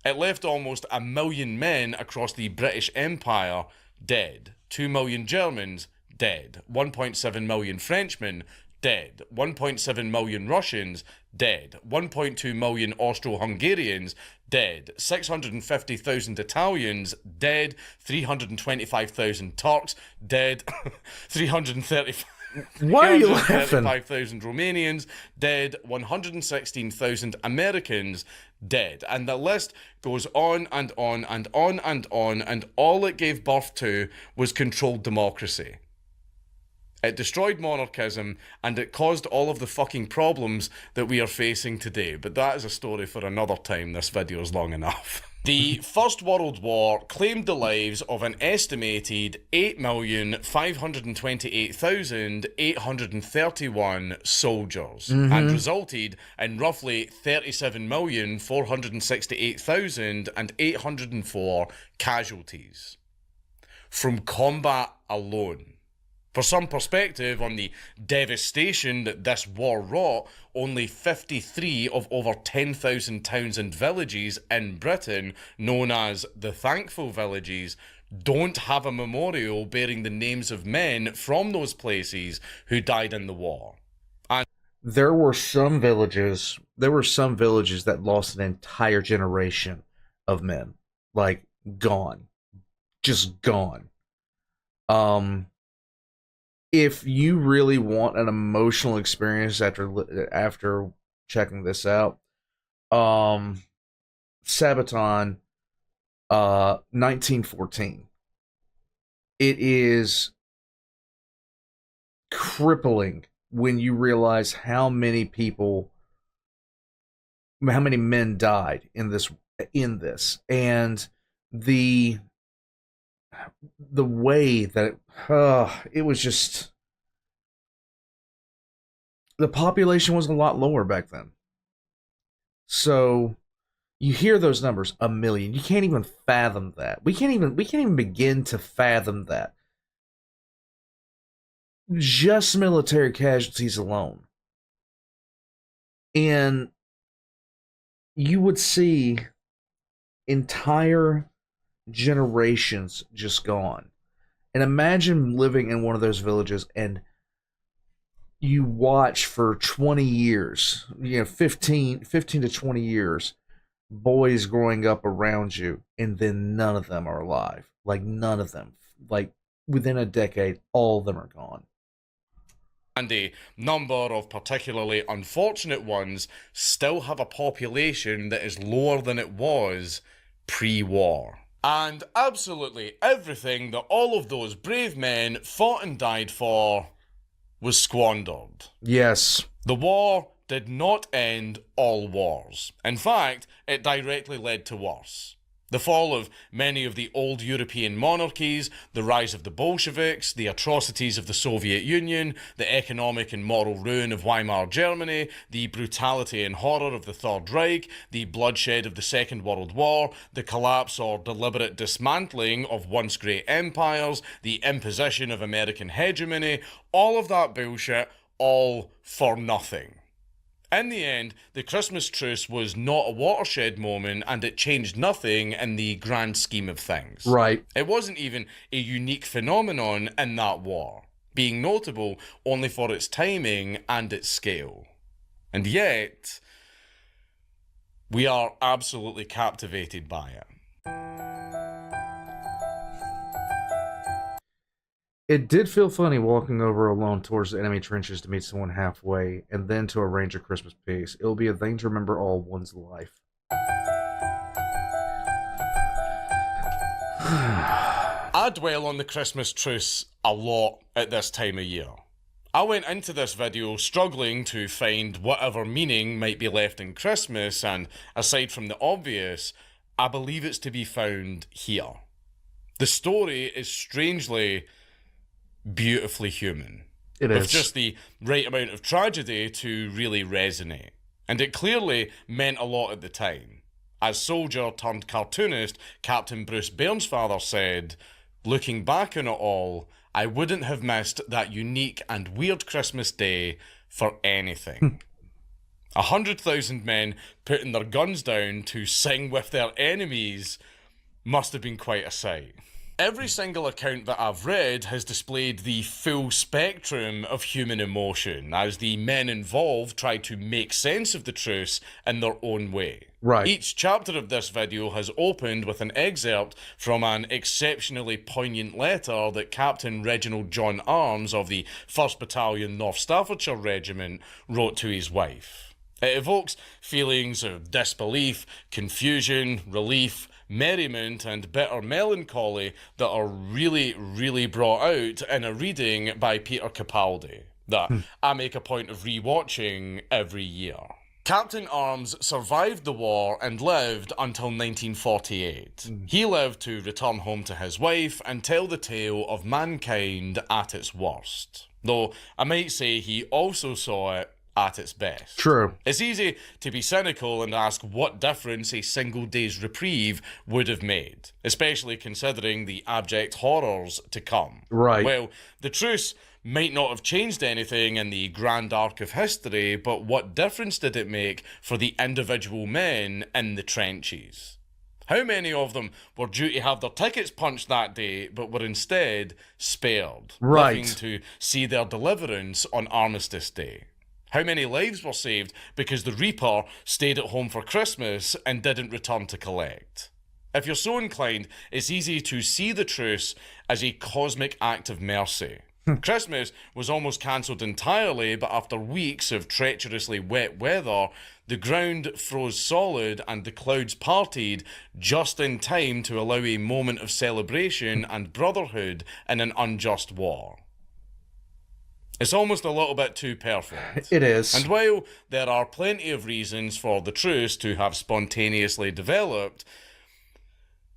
It left almost 1 million men across the British Empire dead, 2 million Germans dead, 1.7 million Frenchmen dead, 1.7 million Russians dead, 1.2 million Austro-Hungarians dead, 650,000 Italians dead, 325,000 Turks dead, 335,000 Why are you laughing? 35,000 Romanians dead, 116,000 Americans dead. And the list goes on and on and on and on, and all it gave birth to was controlled democracy. It destroyed monarchism, and it caused all of the fucking problems that we are facing today. But that is a story for another time. This video is long enough. The First World War claimed the lives of an estimated 8,528,831 soldiers and resulted in roughly 37,468,804 casualties from combat alone. For some perspective on the devastation that this war wrought, only 53 of over 10,000 towns and villages in Britain, known as the Thankful Villages, don't have a memorial bearing the names of men from those places who died in the war. And There were some villages that lost an entire generation of men. Like, gone. Just gone. If you really want an emotional experience after checking this out, Sabaton, 1914. It is crippling when you realize how many men died in this, and the way that it was just, the population was a lot lower back then. So you hear those numbers, 1 million. You can't even fathom that. We can't even begin to fathom that. Just military casualties alone. And you would see entire generations just gone. And imagine living in one of those villages and you watch for 20 years, 15 to 20 years, boys growing up around you, and then none of them are alive. Like, none of them. Like, within a decade, all of them are gone. And a number of particularly unfortunate ones still have a population that is lower than it was pre-war. And absolutely everything that all of those brave men fought and died for was squandered. Yes. The war did not end all wars. In fact, it directly led to worse. The fall of many of the old European monarchies, the rise of the Bolsheviks, the atrocities of the Soviet Union, the economic and moral ruin of Weimar Germany, the brutality and horror of the Third Reich, the bloodshed of the Second World War, the collapse or deliberate dismantling of once great empires, the imposition of American hegemony, all of that bullshit, all for nothing. In the end, the Christmas truce was not a watershed moment, and it changed nothing in the grand scheme of things. Right. It wasn't even a unique phenomenon in that war, being notable only for its timing and its scale. And yet, we are absolutely captivated by it. It did feel funny walking over alone towards the enemy trenches to meet someone halfway, and then to arrange a Christmas piece. It'll be a thing to remember all one's life. I dwell on the Christmas truce a lot at this time of year. I went into this video struggling to find whatever meaning might be left in Christmas, and aside from the obvious, I believe it's to be found here. The story is strangely, beautifully human. It With is. just the right amount of tragedy to really resonate. And it clearly meant a lot at the time. As soldier turned cartoonist, Captain Bruce Bairnsfather said, "Looking back on it all, I wouldn't have missed that unique and weird Christmas day for anything." 100,000 men putting their guns down to sing with their enemies must have been quite a sight. Every single account that I've read has displayed the full spectrum of human emotion as the men involved tried to make sense of the truce in their own way. Right. Each chapter of this video has opened with an excerpt from an exceptionally poignant letter that Captain Reginald John Arms of the 1st Battalion North Staffordshire Regiment wrote to his wife. It evokes feelings of disbelief, confusion, relief, merriment and bitter melancholy that are really brought out in a reading by Peter Capaldi that I make a point of rewatching every year. Captain Arms survived the war and lived until 1948. He lived to return home to his wife and tell the tale of mankind at its worst. Though I might say he also saw it at its best. True. It's easy to be cynical and ask what difference a single day's reprieve would have made, especially considering the abject horrors to come. Right. Well, the truce might not have changed anything in the grand arc of history, but what difference did it make for the individual men in the trenches? How many of them were due to have their tickets punched that day, but were instead spared, Right. living to see their deliverance on Armistice Day? How many lives were saved because the Reaper stayed at home for Christmas and didn't return to collect? If you're so inclined, it's easy to see the truce as a cosmic act of mercy. Christmas was almost cancelled entirely, but after weeks of treacherously wet weather, the ground froze solid and the clouds partied just in time to allow a moment of celebration and brotherhood in an unjust war. It's almost a little bit too perfect. It is. And while there are plenty of reasons for the truce to have spontaneously developed,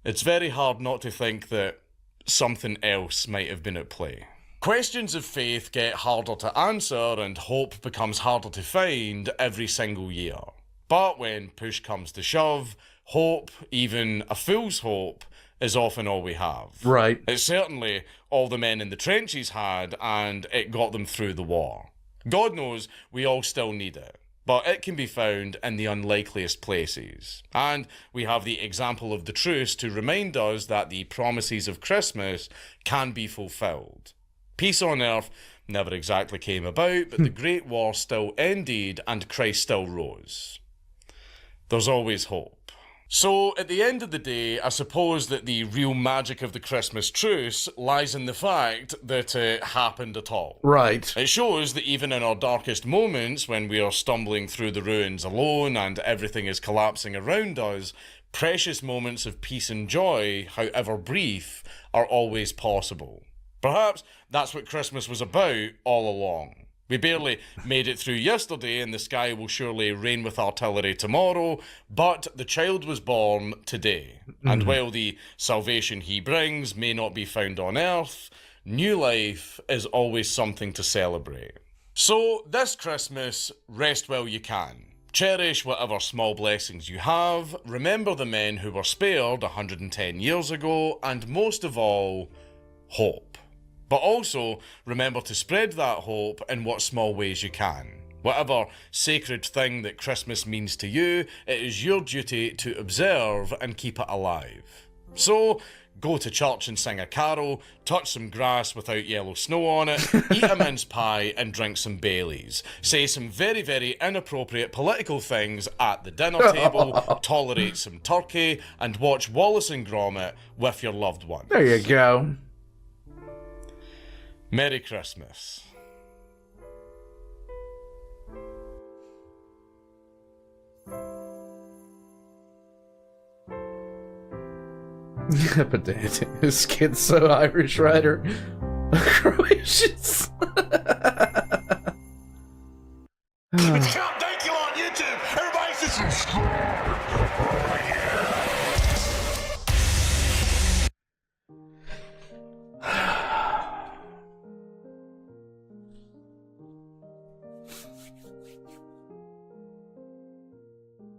it's very hard not to think that something else might have been at play. Questions of faith get harder to answer and hope becomes harder to find every single year. But when push comes to shove, hope, even a fool's hope, is often all we have. Right. It's certainly all the men in the trenches had, and it got them through the war. God knows we all still need it, but it can be found in the unlikeliest places. And we have the example of the truce to remind us that the promises of Christmas can be fulfilled. Peace on earth never exactly came about, but the Great War still ended and Christ still rose. There's always hope. So, at the end of the day, I suppose that the real magic of the Christmas truce lies in the fact that it happened at all. Right. It shows that even in our darkest moments, when we are stumbling through the ruins alone and everything is collapsing around us, precious moments of peace and joy, however brief, are always possible. Perhaps that's what Christmas was about all along. We barely made it through yesterday, and the sky will surely rain with artillery tomorrow, but the child was born today. And while the salvation he brings may not be found on earth, new life is always something to celebrate. So, this Christmas, rest while you can. Cherish whatever small blessings you have, remember the men who were spared 110 years ago, and most of all, hope. But also, remember to spread that hope in what small ways you can. Whatever sacred thing that Christmas means to you, it is your duty to observe and keep it alive. So, go to church and sing a carol, touch some grass without yellow snow on it, eat a mince pie and drink some Baileys, say some very inappropriate political things at the dinner table, tolerate some turkey, and watch Wallace and Gromit with your loved ones. There you go. Merry Christmas. Pedantic. This kid's so Irish, writer. Croatians. It's Count Dankula on YouTube. Everybody just subscribe.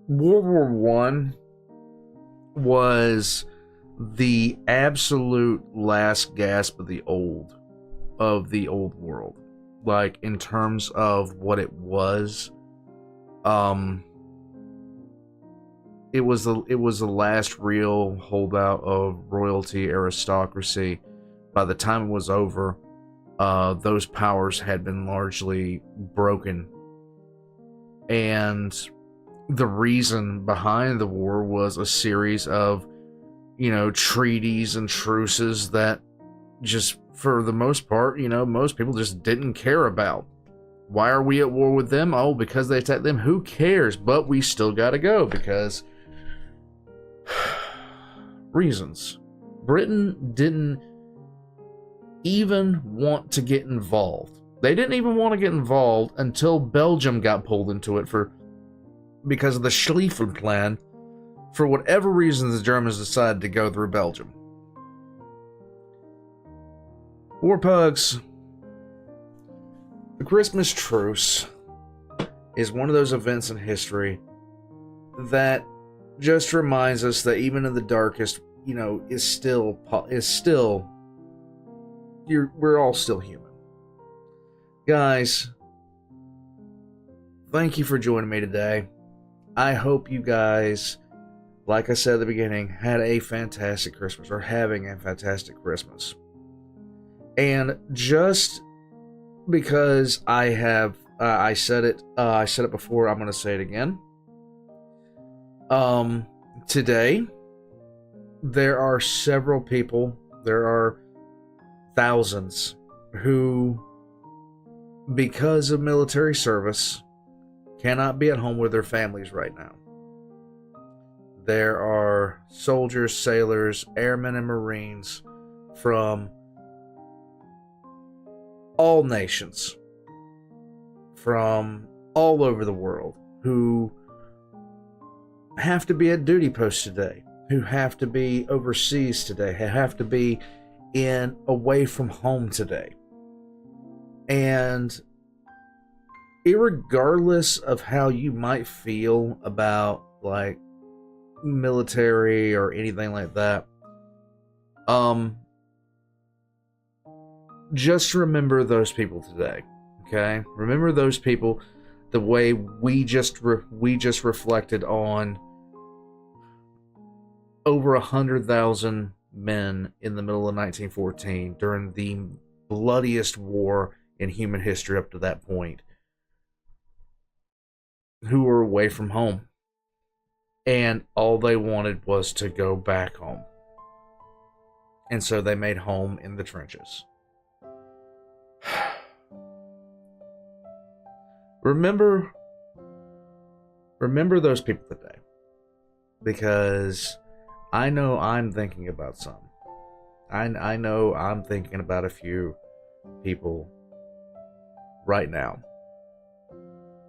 World War One was the absolute last gasp of the old world. Like, in terms of what it was, it was the last real holdout of royalty aristocracy. By the time it was over, those powers had been largely broken, and the reason behind the war was a series of, treaties and truces that just, for the most part, most people just didn't care about. Why are we at war with them? Oh, because they attacked them. Who cares? But we still gotta go because reasons. Britain didn't even want to get involved. They didn't even want to get involved until Belgium got pulled into it because of the Schlieffen Plan. For whatever reason, the Germans decided to go through Belgium. Warpugs, the Christmas Truce is one of those events in history that just reminds us that even in the darkest, we're all still human. Guys, thank you for joining me today. I hope you guys, like I said at the beginning, had a fantastic Christmas, or having a fantastic Christmas. And just because I said it before, I'm going to say it again. Today, there are several people, there are thousands who, because of military service, cannot be at home with their families right now. There are soldiers, sailors, airmen, and Marines from all nations, from all over the world, who have to be at duty posts today, who have to be overseas today, who have to be away from home today. And irregardless of how you might feel about, like, military or anything like that, just remember those people today, okay? Remember those people the way we just reflected on over 100,000 men in the middle of 1914 during the bloodiest war in human history up to that point, who were away from home, and all they wanted was to go back home. And so they made home in the trenches. Remember those people today, because I know I'm thinking about some. I know I'm thinking about a few people right now.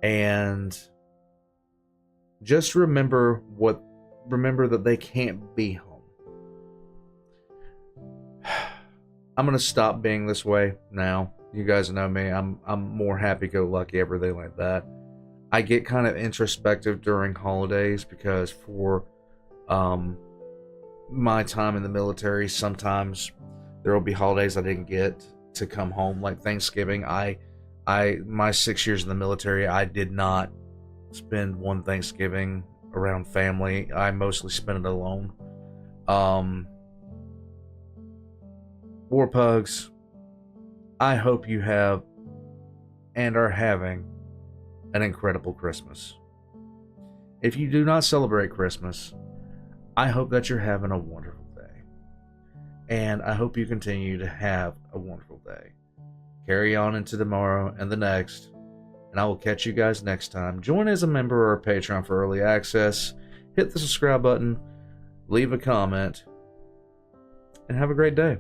And just remember that they can't be home. I'm gonna stop being this way now. You guys know me. I'm more happy-go-lucky, everything like that. I get kind of introspective during holidays because for my time in the military, sometimes there will be holidays I didn't get to come home, like Thanksgiving. My 6 years in the military, I did not spend one Thanksgiving around family. I mostly spent it alone. Warpugs, I hope you have and are having an incredible Christmas. If you do not celebrate Christmas, I hope that you're having a wonderful day. And I hope you continue to have a wonderful day. carry on into tomorrow and the next. And I will catch you guys next time. Join as a member or a Patreon for early access. Hit the subscribe button, leave a comment, and have a great day.